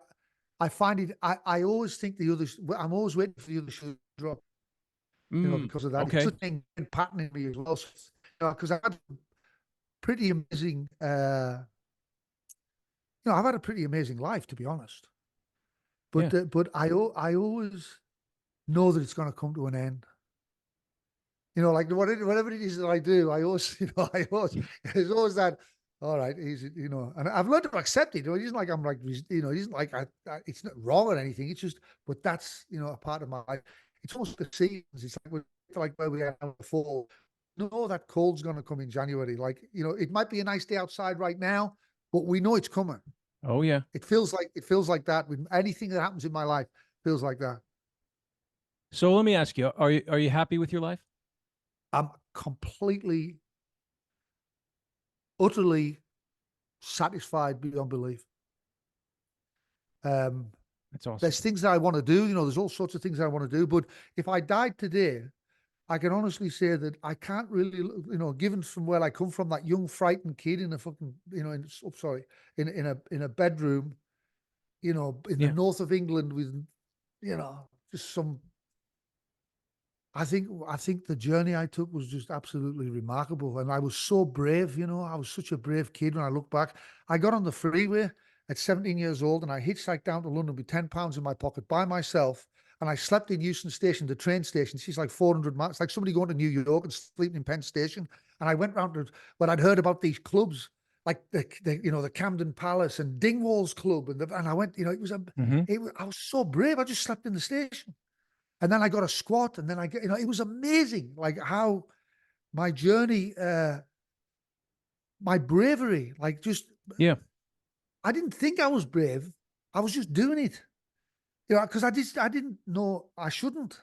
I find it. I always think the others. I'm always waiting for the other shoe to drop. Because of that. It's Okay. a thing pattern in me as well. So, because I had pretty amazing. I've had a pretty amazing life, to be honest. Yeah. But I always know that it's going to come to an end. Like whatever it is that I do, I always, there's always that. All right, and I've learned to accept it. It isn't like I'm like, it isn't like it's not wrong or anything. It's just, but that's a part of my life. It's almost the seasons. It's like where we are now in the fall. No, that cold's going to come in January. Like, it might be a nice day outside right now, but we know it's coming. Oh yeah. It feels like that with anything that happens in my life. Feels like that. So let me ask you: Are you happy with your life? I'm completely, utterly satisfied beyond belief. That's awesome. There's things that I want to do. There's all sorts of things I want to do. But if I died today, I can honestly say that I can't really, given from where I come from, that young frightened kid in a fucking, in a bedroom, in the Yeah. north of England with, just some. I think the journey I took was just absolutely remarkable, and I was so brave. I was such a brave kid. When I look back, I got on the freeway at 17 years old, and I hitchhiked down to London with £10 in my pocket by myself, and I slept in Euston Station, the train station. She's like 400 miles. It's like somebody going to New York and sleeping in Penn Station. And I went round to when I'd heard about these clubs, like the Camden Palace and Dingwall's Club, and I went. I was so brave. I just slept in the station. And then I got a squat, and then it was amazing, like how my journey, my bravery, like just, Yeah. I didn't think I was brave. I was just doing it, because I didn't know I shouldn't,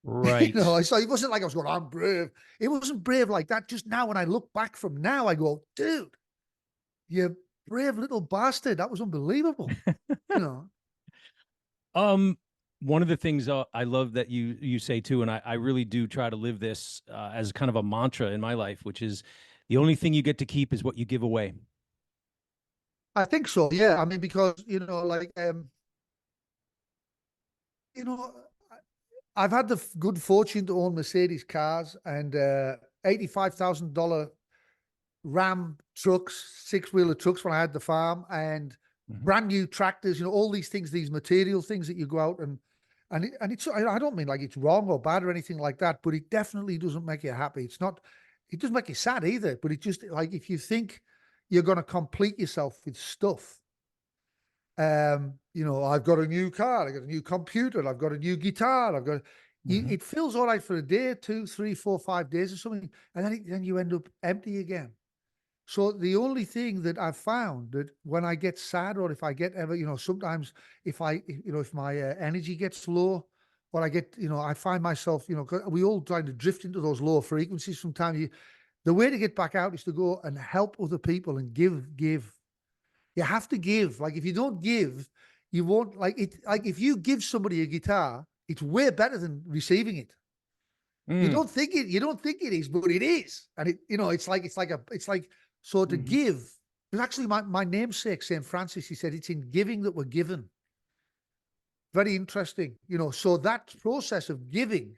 Right. So it wasn't like I was going, I'm brave. It wasn't brave like that. Just now, when I look back from now, I go, dude, you brave little bastard. That was unbelievable, you know. One of the things I love that you say too, and I really do try to live this as kind of a mantra in my life, which is the only thing you get to keep is what you give away. I think so. Yeah. I mean, because, like, you know, I've had the good fortune to own Mercedes cars and $85,000 Ram trucks, six-wheeler trucks when I had the farm, and brand new tractors. All these things, these material things that you go out and it's. I don't mean like it's wrong or bad or anything like that, but it definitely doesn't make you happy. It's not. It doesn't make you sad either. But it just, like, if you think you're going to complete yourself with stuff. I've got a new car, I've got a new computer, I've got a new guitar, it feels all right for a day, 2, 3, 4, 5 days or something, and then you end up empty again. So the only thing that I've found, that when I get sad, or if I get ever, sometimes if my energy gets low, or I get, I find myself, 'cause we all trying to drift into those lower frequencies from time. The way to get back out is to go and help other people and give. You have to give. Like if you don't give, you won't like it. Like if you give somebody a guitar, it's way better than receiving it. You Mm. don't think it. You don't think it is, but it is. And it's like so to Mhm. give. It was actually my namesake, St. Francis. He said it's in giving that we're given. Very interesting. So that process of giving,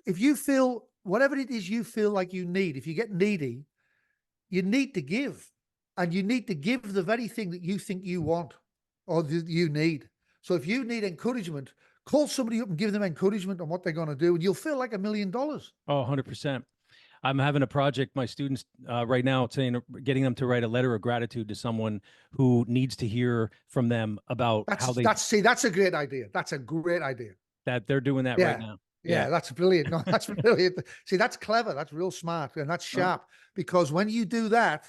if you feel whatever it is you feel like you need, if you get needy, you need to give, and you need to give the very thing that you think you want or that you need. So if you need encouragement, call somebody up and give them encouragement on what they're going to do, and you'll feel like $1 million. Oh, 100%. I'm having a project, my students right now, getting them to write a letter of gratitude to someone who needs to hear from them about how That's a great idea. That's a great idea. that they're doing that right Yeah. now. Yeah. Yeah, that's brilliant. No, that's brilliant. See, that's clever. That's real smart, and that's sharp. Because when you do that,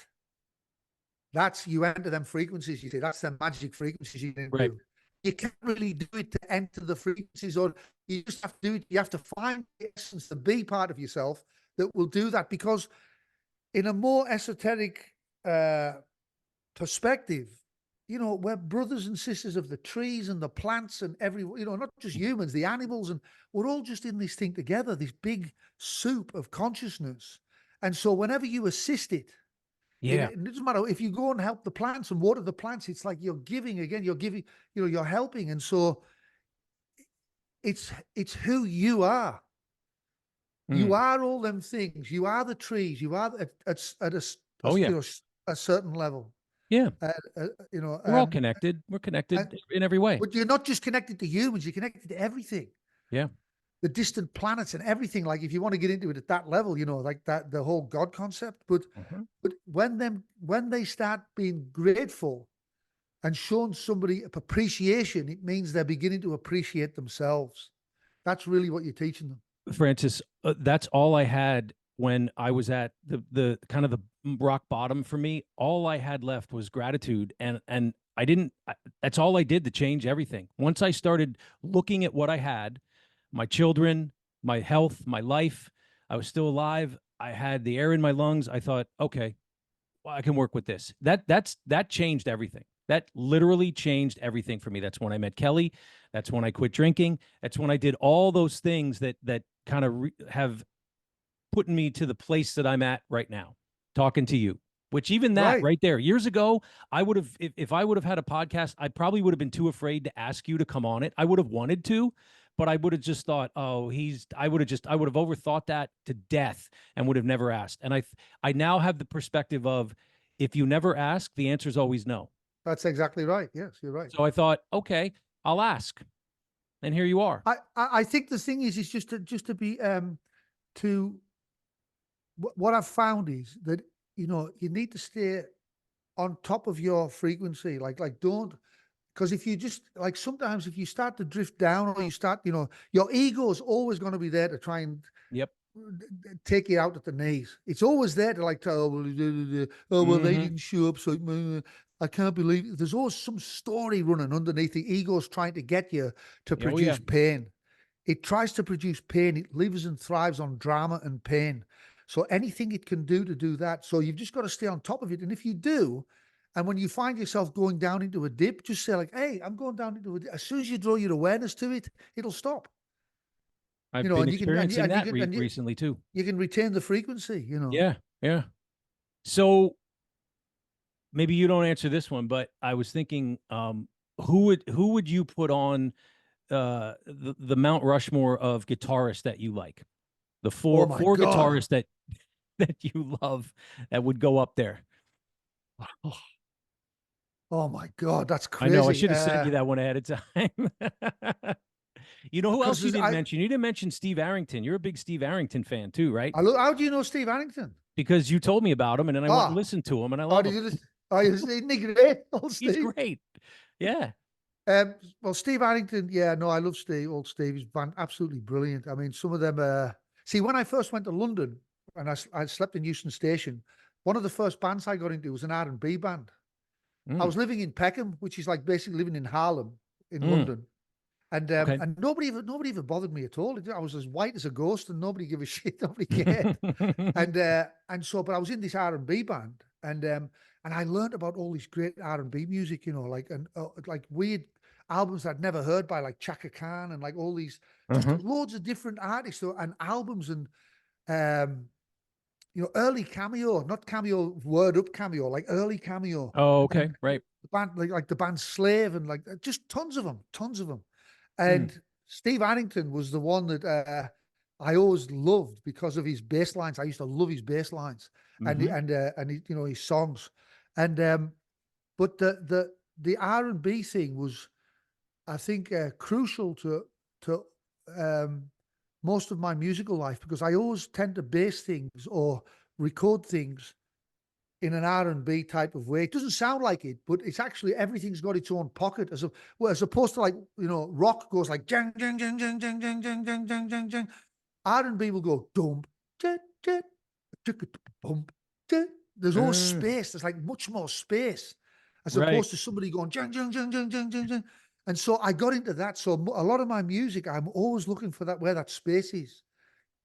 you enter them frequencies. You see, that's the magic frequencies you can Right. do. You can't really do it to enter the frequencies, or you just have to do it. You have to find the essence, the be part of yourself that will do that. Because in a more esoteric perspective, we're brothers and sisters of the trees and the plants and not just humans, the animals, and we're all just in this thing together, this big soup of consciousness. And so whenever you assist it, Yeah. it doesn't matter if you go and help the plants and water the plants, it's like you're giving again, you're giving, you're helping. And so it's who you are. You Mm. are all them things. You are the trees. You are at Oh, yeah. a certain level. Yeah. We're all connected. We're connected in every way. But you're not just connected to humans, you're connected to everything. Yeah. The distant planets and everything. Like if you want to get into it at that level, like that, the whole God concept. But when they start being grateful and showing somebody appreciation, it means they're beginning to appreciate themselves. That's really what you're teaching them. Francis, that's all I had when I was at the kind of the rock bottom for me. All I had left was gratitude, and I didn't. That's all I did to change everything. Once I started looking at what I had, my children, my health, my life, I was still alive. I had the air in my lungs. I thought, okay, well, I can work with this. That changed everything. That literally changed everything for me. That's when I met Kelly. That's when I quit drinking. That's when I did all those things that kind of have put me to the place that I'm at right now, talking to you. Which even that Right. right there, years ago, I would have, if I would have had a podcast, I probably would have been too afraid to ask you to come on it. I would have wanted to, but I would have just thought, oh, I would have overthought that to death and would have never asked. And I now have the perspective of, if you never ask, the answer is always no. That's exactly right. Yes, you're right. So I thought, okay, I'll ask, and here you are. I think the thing is just to be to what I've found is that you need to stay on top of your frequency. Like don't, because if you just like sometimes if you start to drift down or you start, your ego is always going to be there to try and Yep. take you out at the knees. It's always there to like tell, oh well, they didn't show up, so I can't believe it. There's always some story running underneath. The ego's trying to get you to produce pain. It tries to produce pain. It lives and thrives on drama and pain. So anything it can do to do that. So you've just got to stay on top of it. And if you do, and when you find yourself going down into a dip, just say like, hey, I'm going down into a dip. As soon as you draw your awareness to it, it'll stop. I've been experiencing that recently too. You can retain the frequency, Yeah, yeah. So maybe you don't answer this one, but I was thinking, who would you put on the Mount Rushmore of guitarists that you like? The four guitarists that you love that would go up there. Oh my God, that's crazy. I know I should have sent you that one ahead of time. You know who else you didn't mention? You didn't mention Steve Arrington. You're a big Steve Arrington fan too, right? How do you know Steve Arrington? Because you told me about him, and then I went and listened to him, and I love him. Isn't he great? He's great. Yeah. Well, Steve Arrington, yeah, no, I love Steve. Old Steve, he's absolutely brilliant. I mean, some of them. See, when I first went to London and I slept in Euston Station, one of the first bands I got into was an R&B band. I was living in Peckham, which is like basically living in Harlem in London. Okay. And nobody even bothered me at all. I was as white as a ghost, and nobody gave a shit. Nobody cared. And so, but I was in this R&B band, and I learned about all this great R&B music, you know, like weird albums I'd never heard by, like Chaka Khan, and like all these just Uh-huh. loads of different artists and albums, and um you know, early Cameo, not Cameo, Word Up Cameo, like early Cameo, Oh, and okay. Right. the band, like the band Slave, and like just tons of them, tons of them. Mm. And Steve Harrington was the one that I always loved because of his bass lines. I used to love his bass lines, Mm-hmm. and he, you know, his songs. And but the R&B thing was, I think, crucial to um, most of my musical life, because I always tend to base things or record things in an R&B type of way. It doesn't sound like it, but it's actually, everything's got its own pocket, well, as opposed to, like, you know, rock goes like jang jang jang jang jang jang jang jang jang jang jang. R&B will go dum jet jet bum. There's always space. There's like much more space, as Right. opposed to somebody going jang jang jang jang jang jang jang. And so I got into that. So a lot of my music, I'm always looking for that, where that space is.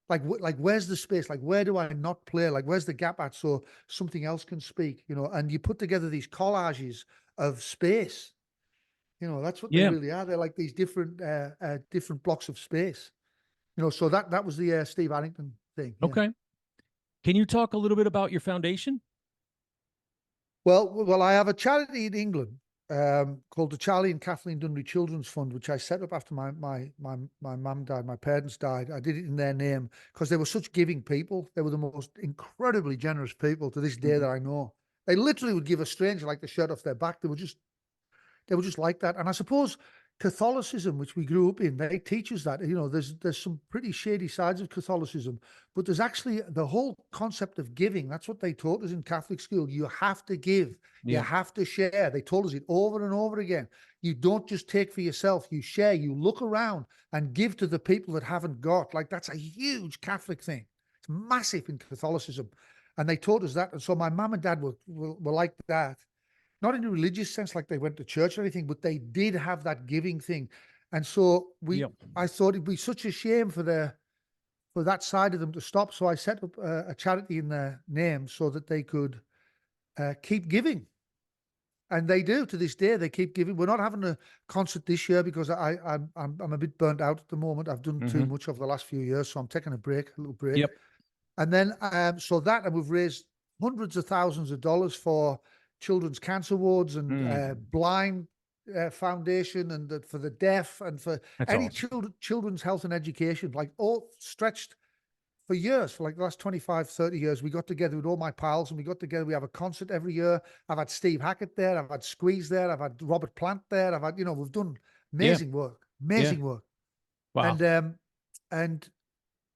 Like where's the space? Like, where do I not play? Like, where's the gap at, so something else can speak? You know, and you put together these collages of space. You know, that's what they Yeah. really are. They're like these different blocks of space. You know, so that was the Steve Harrington thing. Yeah. Okay. Can you talk a little bit about your foundation? Well, I have a charity in England called the Charlie and Kathleen Dunnery Children's Fund, which I set up after my mum died, my parents died. I did it in their name because they were such giving people. They were the most incredibly generous people to this day Mhm. that I know. They literally would give a stranger like the shirt off their back. They were just like that. And I suppose Catholicism, which we grew up in, they teach us that. You know, there's some pretty shady sides of Catholicism, but there's actually the whole concept of giving. That's what they taught us in Catholic school. You have to give. You Yeah. have to share. They told us it over and over again. You don't just take for yourself. You share. You look around and give to the people that haven't got. Like, that's a huge Catholic thing. It's massive in Catholicism, and they taught us that. And so my mum and dad were like that, not in a religious sense, like they went to church or anything, but they did have that giving thing. And so Yep. I thought it'd be such a shame for that side of them to stop. So I set up a charity in their name so that they could keep giving. And they do to this day. They keep giving. We're not having a concert this year because I'm a bit burnt out at the moment. I've done too Mm-hmm. much over the last few years, so I'm taking a little break. Yep. And then, and we've raised hundreds of thousands of dollars for children's cancer wards and Mm. blind foundation, and for the deaf, and for That's any awesome. children's health and education, like all stretched for years, for like the last 25, 30 years. We got together with all my pals, and we got together. We have a concert every year. I've had Steve Hackett there. I've had Squeeze there. I've had Robert Plant there. I've had, you know, we've done Yeah. Yeah. amazing work. Wow. And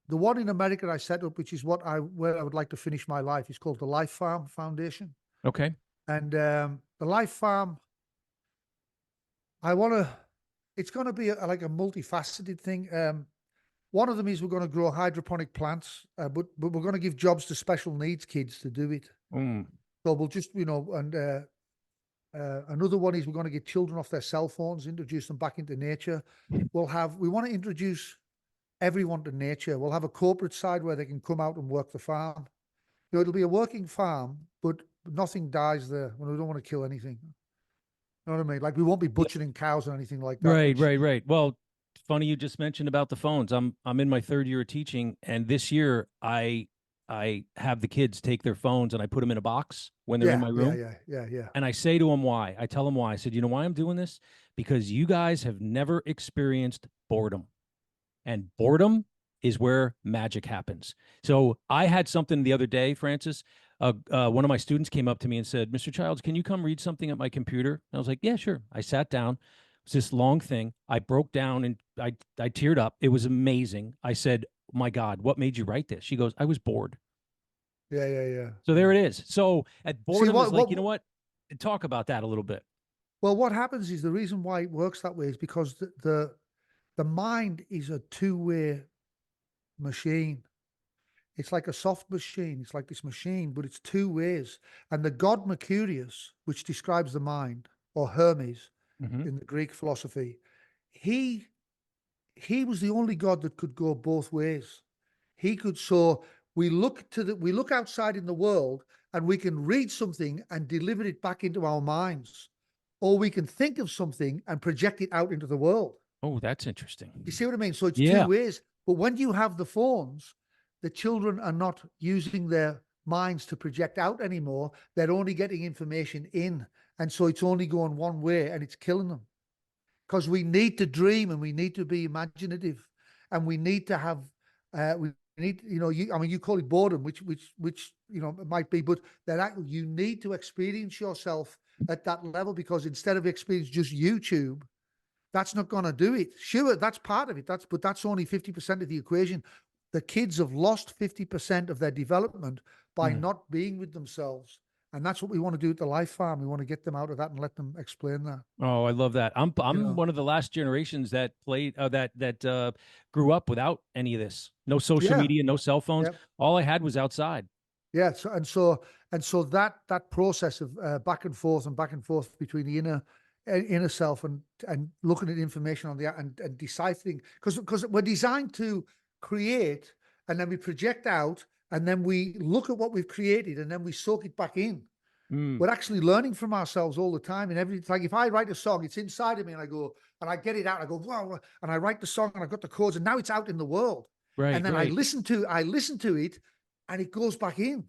the one in America I set up, which is where I would like to finish my life, is called the Life Farm Foundation. Okay. And the Life Farm, it's going to be like a multifaceted thing. One of them is we're going to grow hydroponic plants, but we're going to give jobs to special needs kids to do it. Mm. So we'll just, you know, and another one is we're going to get children off their cell phones, introduce them back into nature. We want to introduce everyone to nature. We'll have a corporate side where they can come out and work the farm. You know, it'll be a working farm, but nothing dies there. We don't want to kill anything. You know what I mean? Like, we won't be Yep. butchering cows or anything like that. Right. Right. Right. Well, funny you just mentioned about the phones. I'm in my third year of teaching, and this year I have the kids take their phones and I put them in a box when they're in Yeah, my yeah, room. yeah. And I say to them why. I tell them why. I said, you know why I'm doing this? Because you guys have never experienced boredom. And boredom is where magic happens. So I had something the other day, Francis. One of my students came up to me and said, Mr. Childs, can you come read something at my computer? And I was like, yeah, sure. I sat down. It was this long thing. I broke down and I teared up. It was amazing. I said, my God, what made you write this? She goes, I was bored. Yeah. So there it is. So at See, boredom is like, you know what? Talk about that a little bit. well, what happens is, the reason why it works that way is because the mind is a two-way machine. It's like a soft machine. It's like this machine, but it's two ways. And the god Mercurius, which describes the mind, or Hermes Mm-hmm. in the Greek philosophy, he he was the only God that could go both ways. He could. So we look outside in the world, and we can read something and deliver it back into our minds, or we can think of something and project it out into the world. Oh, that's interesting. You see what I mean? So it's two Yeah. ways. But when you have the phones, the children are not using their minds to project out anymore. They're only getting information in. And so it's only going one way, and it's killing them. Because we need to dream, and we need to be imaginative, and we need to have, we need, I mean, you call it boredom, which, it might be, but that you need to experience yourself at that level, because instead of experience just YouTube, that's not going to do it. Sure, that's part of it. But that's only 50% of the equation. The kids have lost 50% of their development by not being with themselves. And that's what we want to do at the Life Farm. We want to get them out of that and let them explain that. Oh, I love that. I'm one of the last generations that played that grew up without any of this. No social Yeah. media, no cell phones. Yeah. All I had was outside. Yeah. So that process of back and forth between the inner self and looking at information on the and deciphering, because we're designed to create, and then we project out, and then we look at what we've created, and then we soak it back in. We're actually learning from ourselves all the time. And it's like, if I write a song, it's inside of me, and I go, and I get it out. I go, wow, and I write the song, and I've got the chords, and now it's out in the world. Right. And then right. I listen to it, and it goes back in.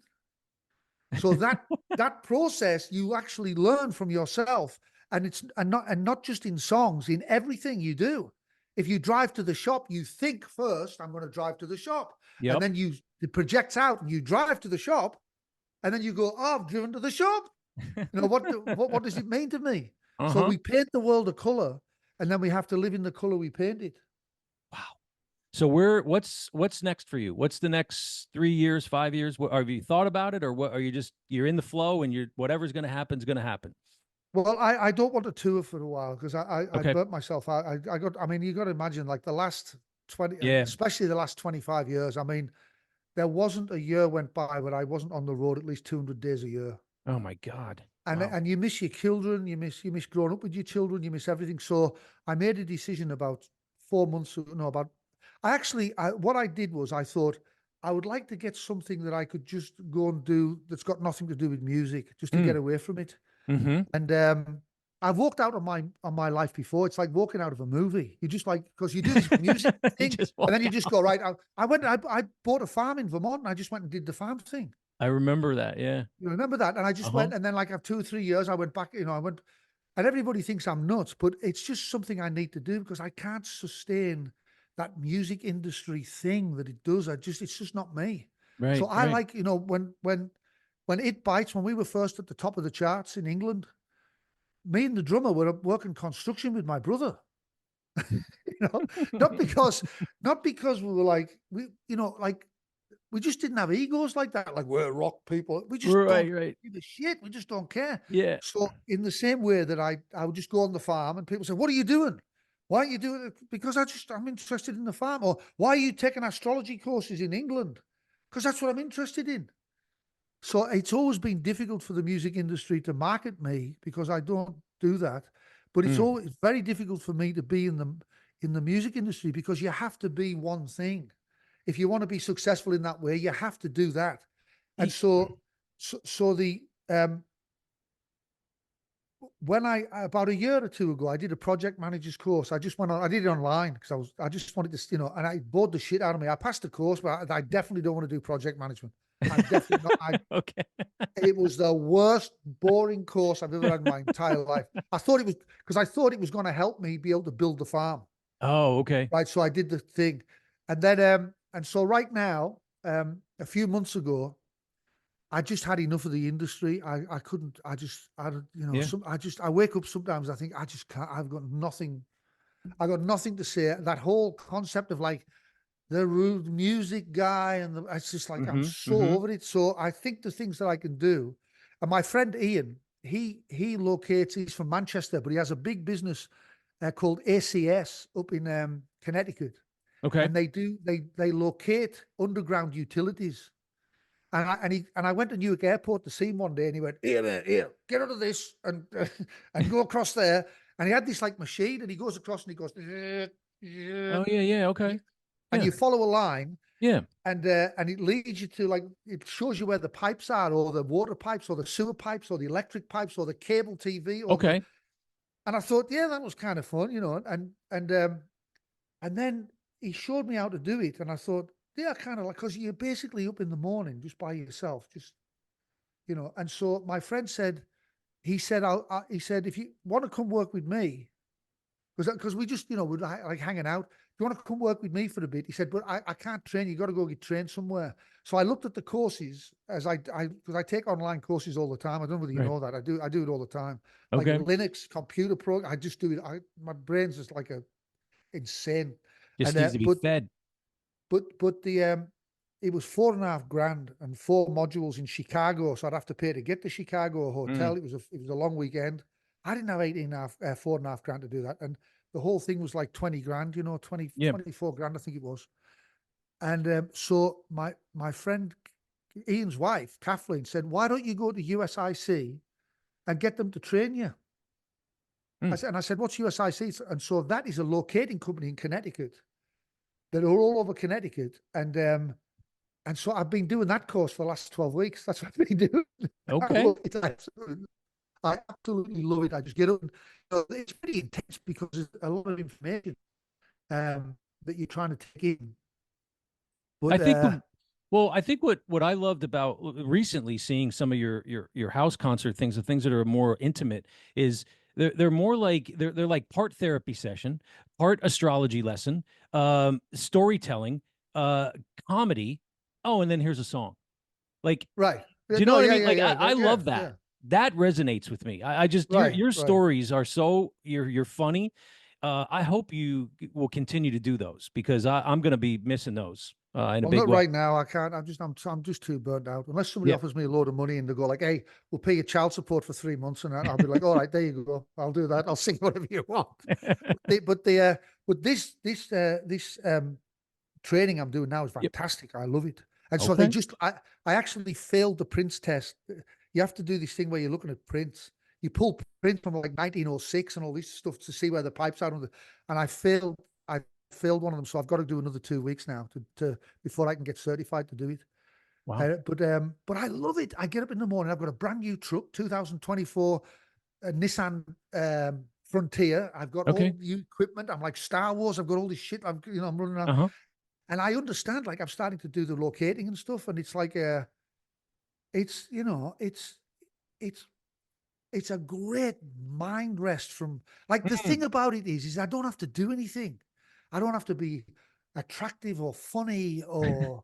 So that process, you actually learn from yourself, and it's not just in songs, in everything you do. If you drive to the shop, you think first, I'm going to drive to the shop. Yep. And then it projects out, and you drive to the shop, and then you go, oh, I've driven to the shop. What does it mean to me? So we paint the world a color, and then we have to live in the color we painted. Wow. So what's next for you? What's the next 3 years, 5 years? Have you thought about it, or what? Are you just you're in the flow, and whatever's going to happen is going to happen? Well, I don't want to tour for a while, because I Okay. burnt myself out. I mean, you got to imagine, like the last 20, Yeah. especially the last 25 years. I mean, there wasn't a year went by where I wasn't on the road at least 200 days a year. Oh my God. And Wow. and you miss your children, you miss growing up with your children, you miss everything. So I made a decision about 4 months ago. No, about what I did was, I thought I would like to get something that I could just go and do that's got nothing to do with music, just to get away from it. Mm-hmm. And I've walked out on my life before. It's like walking out of a movie. You just, like, because you do this music thing, and then you just go, right. I bought a farm in Vermont, and I just went and did the farm thing. I remember that. Yeah. You remember that? And I just went, and then, like, after 2 or 3 years, I went back. And everybody thinks I'm nuts, but it's just something I need to do, because I can't sustain that music industry thing that it does. It's just not me. Right. So I right. like, when It Bites, when we were first at the top of the charts in England, me and the drummer were working construction with my brother. Not because we were like, we just didn't have egos like that. Like, we're rock people. We just don't give a shit. We just don't care. Yeah. So in the same way that I would just go on the farm, and people say, what are you doing? Why aren't you doing it? Because I'm interested in the farm. Or why are you taking astrology courses in England? Because that's what I'm interested in. So it's always been difficult for the music industry to market me, because I don't do that. But it's very difficult for me to be in the music industry, because you have to be one thing. If you want to be successful in that way, you have to do that. And when about a year or two ago, I did a project manager's course. I just went on. I did it online, because I just wanted to, and I bored the shit out of me. I passed the course, but I definitely don't want to do project management. I'm definitely not. Okay. It was the worst, boring course I've ever had in my entire life. I thought it was going to help me be able to build the farm. Oh, okay. Right. So I did the thing. And then, and so right now, a few months ago, I just had enough of the industry. I couldn't, I wake up sometimes, I think, I just can't, I've got nothing to say. That whole concept of, like, the rude music guy, and it's just like, I'm so over it. So I think the things that I can do, and my friend Ian, he's from Manchester, but he has a big business called ACS up in Connecticut. Okay. And they locate underground utilities. And I went to Newark Airport to see him one day, and he went, here, get out of this and go across there. And he had this, like, machine, and he goes across, and he goes, Oh yeah, yeah, You, okay. and Yeah. you follow a line, Yeah. and it leads you to, like, it shows you where the pipes are, or the water pipes, or the sewer pipes, or the electric pipes, or the cable TV, or the. Okay. And I thought, yeah, that was kind of fun, and then he showed me how to do it, and I thought, yeah, kind of like, because you're basically up in the morning just by yourself, just. And so my friend said, he said, if you want to come work with me, because we just, we're like hanging out. Do you want to come work with me for a bit? He said, but I can't train. You got to go get trained somewhere. So I looked at the courses, because I take online courses all the time. I don't know whether you Right. know that. I do it all the time. Like Okay. Linux computer program. I just do it. My brain's just like a insane. Just And needs to be fed. but the it was 4.5 grand and 4 modules in Chicago. So I'd have to pay to get to Chicago Mm. hotel. It was a long weekend. I didn't have 4.5 grand to do that. And the whole thing was like 20 grand, 20, Yeah. 24 grand, I think it was. And so my friend Ian's wife, Kathleen, said, why don't you go to USIC and get them to train you? Mm. I said, what's USIC? And so that is a locating company in Connecticut that are all over Connecticut. And so I've been doing that course for the last 12 weeks. That's what I've been doing. I Okay. love it. I absolutely love it. I just get up and, it's pretty intense because there's a lot of information that you're trying to take in. I But think the well, I think what I loved about recently seeing some of your house concert things, the things that are more intimate, is they're more like they're like part therapy session, part astrology lesson, storytelling, uh, comedy. Oh, and then here's a song. Like, right. do you know No, what I yeah, mean? yeah, Like, yeah. I Yeah, love that. yeah. That resonates with me. I just Right, your right. stories are so you're funny. I hope you will continue to do those because I'm going to be missing those in a Well, big not way. right now. I can't. I'm just too burnt out. Unless somebody Yeah. offers me a load of money and they go like, "Hey, we'll pay you child support for 3 months," and I'll be like, "All right, there you go. I'll do that. I'll sing whatever you want." But this training I'm doing now is Yep. fantastic. I love it. And so Okay. I actually failed the prints test. You have to do this thing where you're looking at prints. You pull prints from like 1906 and all this stuff to see where the pipes are. And I failed one of them. So I've got to do another 2 weeks now to before I can get certified to do it. Wow. But I love it. I get up in the morning. I've got a brand new truck, 2024 Nissan Frontier. I've got all Okay. the equipment. I'm like Star Wars. I've got all this shit. I'm running around. Uh-huh. And I understand, like I'm starting to do the locating and stuff, and it's like it's it's it's a great mind rest from, like, the Mm. thing about it is I don't have to do anything. I don't have to be attractive or funny or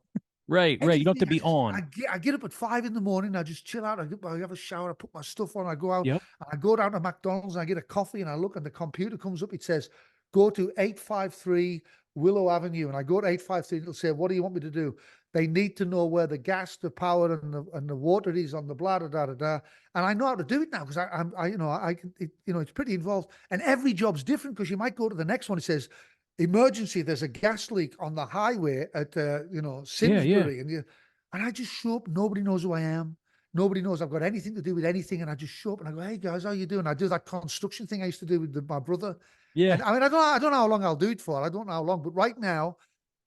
Right, right. You don't have anything. to be on. I get up at 5 in the morning. I just chill out. I have a shower. I put my stuff on. I go out. Yep. And I go down to McDonald's and I get a coffee. And I look and the computer comes up. It says, "Go to 853 Willow Avenue." And I go to 853. It'll say, "What do you want me to do?" They need to know where the gas, the power, and the water is on the blah da da da da. And I know how to do it now because I can. It's pretty involved. And every job's different because you might go to the next one. It says, "Emergency, there's a gas leak on the highway at Yeah, yeah. Simsbury," and I just show up. Nobody knows who I am. Nobody knows I've got anything to do with anything. And I just show up and I go, "Hey guys, how you doing?" I do that construction thing I used to do with my brother. Yeah. And I mean, I don't know how long I'll do it for. I don't know how long, but right now,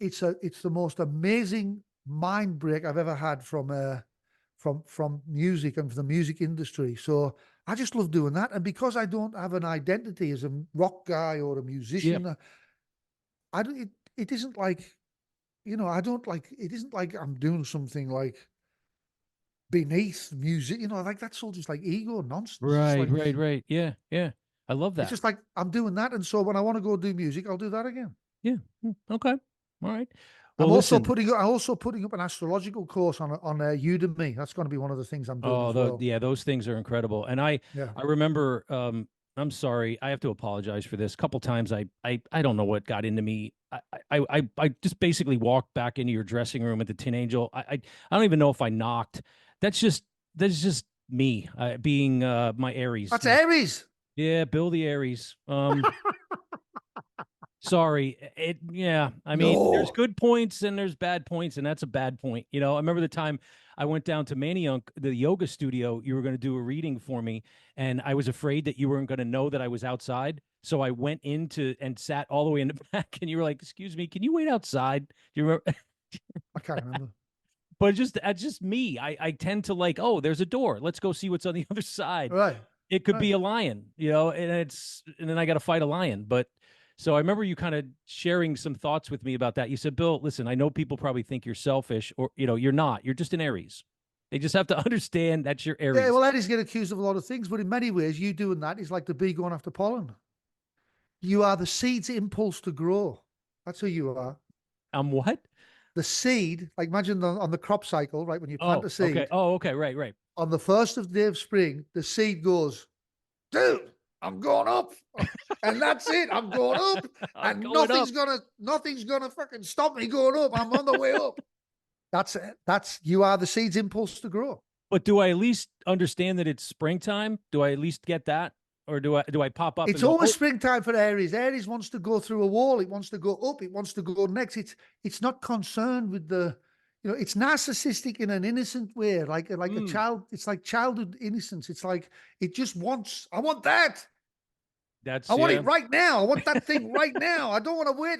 it's the most amazing mind break I've ever had from music and from the music industry. So I just love doing that. And because I don't have an identity as a rock guy or a Yep. musician, I don't. It isn't like, I don't like. It isn't like I'm doing something like beneath music. Like that's all just like ego nonsense. It's Right, like right, right. Yeah, yeah. I love it's that. just like I'm doing that, and so when I want to go do music, I'll do that again. Yeah. Okay. All right. I'm Well, also listen. putting up an astrological course on Udemy. That's going to be one of the things I'm doing Oh, as well. yeah, those things are incredible. And Yeah. I remember I'm sorry, I have to apologize for this. A couple times I don't know what got into me. I just basically walked back into your dressing room at the Tin Angel. I don't even know if I knocked. That's just me being my Aries. That's Aries. Yeah, Bill the Aries. Sorry. I mean, there's No. good points and there's bad points, and that's a bad point. I remember the time I went down to Manayunk, the yoga studio. You were going to do a reading for me, and I was afraid that you weren't going to know that I was outside. So I went into and sat all the way in the back, and you were like, "Excuse me, can you wait outside?" Do you remember? I can't remember. But it's just me. I tend to like, oh, there's a door. Let's go see what's on the other side. Right. It could Right. be a lion, and then I got to fight a lion. But so I remember you kind of sharing some thoughts with me about that. You said, Bill, listen, I know people probably think you're selfish, or you're not. You're just an Aries. They just have to understand that's your Aries. Yeah, well, Aries get accused of a lot of things, but in many ways, you doing that is like the bee going after pollen. You are the seed's impulse to grow. That's who you are. I'm what? The seed, like imagine on the crop cycle, right? When you plant Oh, a seed, okay. Oh, okay. Right, right. on the first of the day of spring, the seed goes, dude, I'm going up. And that's it. I'm going up. I'm And going up. nothing's gonna fucking stop me going up. I'm on the way up. That's it. You are the seed's impulse to grow. But do I at least understand that it's springtime? Do I at least get that? Or do I pop up? It's always springtime for Aries. Aries wants to go through a wall. It wants to go up. It wants to go next. It's not concerned with it's narcissistic in an innocent way, like a child. It's like childhood innocence. It's like it just wants. I want that. I want it right now. I want that thing right now. I don't want to wait.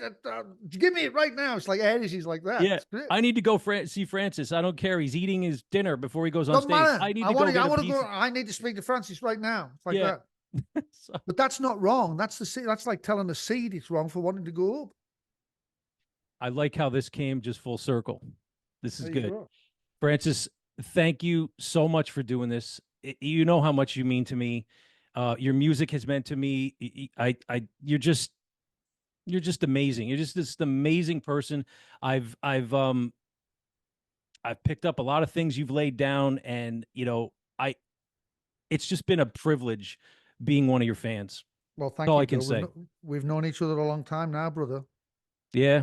Give me it right now. It's like Aries is like that. Yeah, I need to go see Francis. I don't care. He's eating his dinner before he goes on stage. Matter. I need to go. I need to speak to Francis right now. It's like that. So, but that's not wrong. That's like telling the seed it's wrong for wanting to go up. I like how this came just full circle. This is good. Francis, thank you so much for doing this. You know how much you mean to me. Your music has meant to me. You're just amazing. You're just this amazing person. I've picked up a lot of things you've laid down, and it's just been a privilege being one of your fans. Well, thank you. All I can say. We've known each other a long time now, brother. Yeah,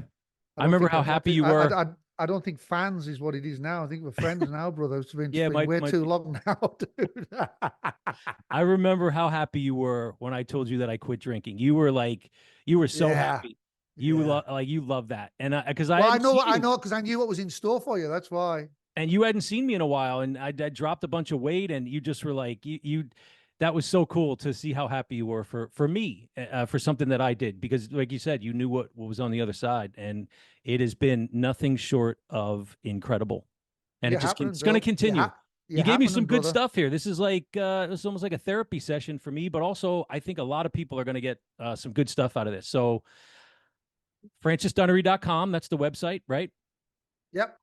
I remember how happy you were. I don't think fans is what it is now. I think we're friends now, brother. It's been way too long now, dude. I remember how happy you were when I told you that I quit drinking. You were so happy. You love that, and I know because I knew what was in store for you. That's why. And you hadn't seen me in a while, and I dropped a bunch of weight, and you just were like you. That was so cool to see how happy you were for me, for something that I did, because like you said, you knew what was on the other side, and it has been nothing short of incredible. And it's going to continue. You gave me some good stuff here. This is like, it's almost like a therapy session for me, but also I think a lot of people are going to get some good stuff out of this. So francisdunnery.com, that's the website, right? Yep.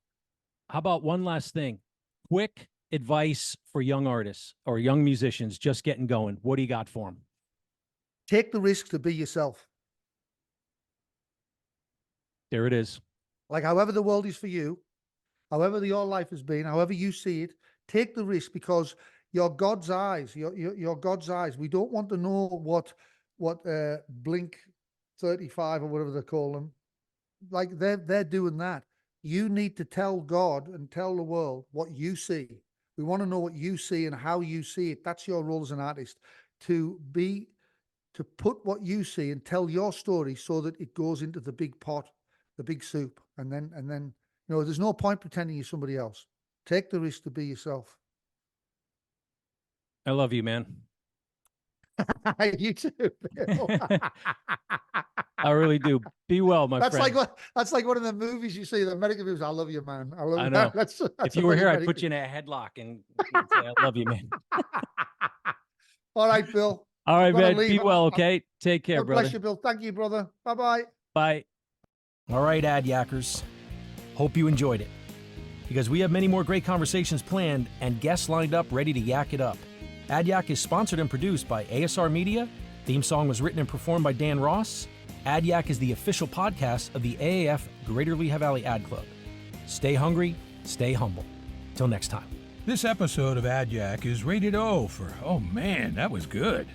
How about one last thing? Quick advice for young artists or young musicians just getting going. What do you got for them? Take the risk to be yourself. There it is. Like however the world is for you, however your life has been, however you see it, take the risk, because you're God's eyes. You're God's eyes. We don't want to know what Blink 35 or whatever they call them. Like they're doing that. You need to tell God and tell the world what you see. We want to know what you see and how you see it. That's your role as an artist, to put what you see and tell your story so that it goes into the big pot, the big soup. And then, there's no point pretending you're somebody else. Take the risk to be yourself. I love you, man. You too, Bill. I really do. Be well, my friend. That's like one of the movies you see, the American movies. I love you, man. I love you. I know. That's if you were here, I'd put you in a headlock and say, I love you, man. All right, Bill. All right, man. Be well, okay? Take care, brother. Bless you, Bill. Thank you, brother. Bye-bye. Bye. All right, Ad Yackers. Hope you enjoyed it, because we have many more great conversations planned and guests lined up ready to yak it up. Ad Yack is sponsored and produced by ASR Media. Theme song was written and performed by Dan Ross. Ad Yack is the official podcast of the AAF Greater Lehigh Valley Ad Club. Stay hungry, stay humble. Till next time. This episode of Ad Yack is rated O for, oh man, that was good.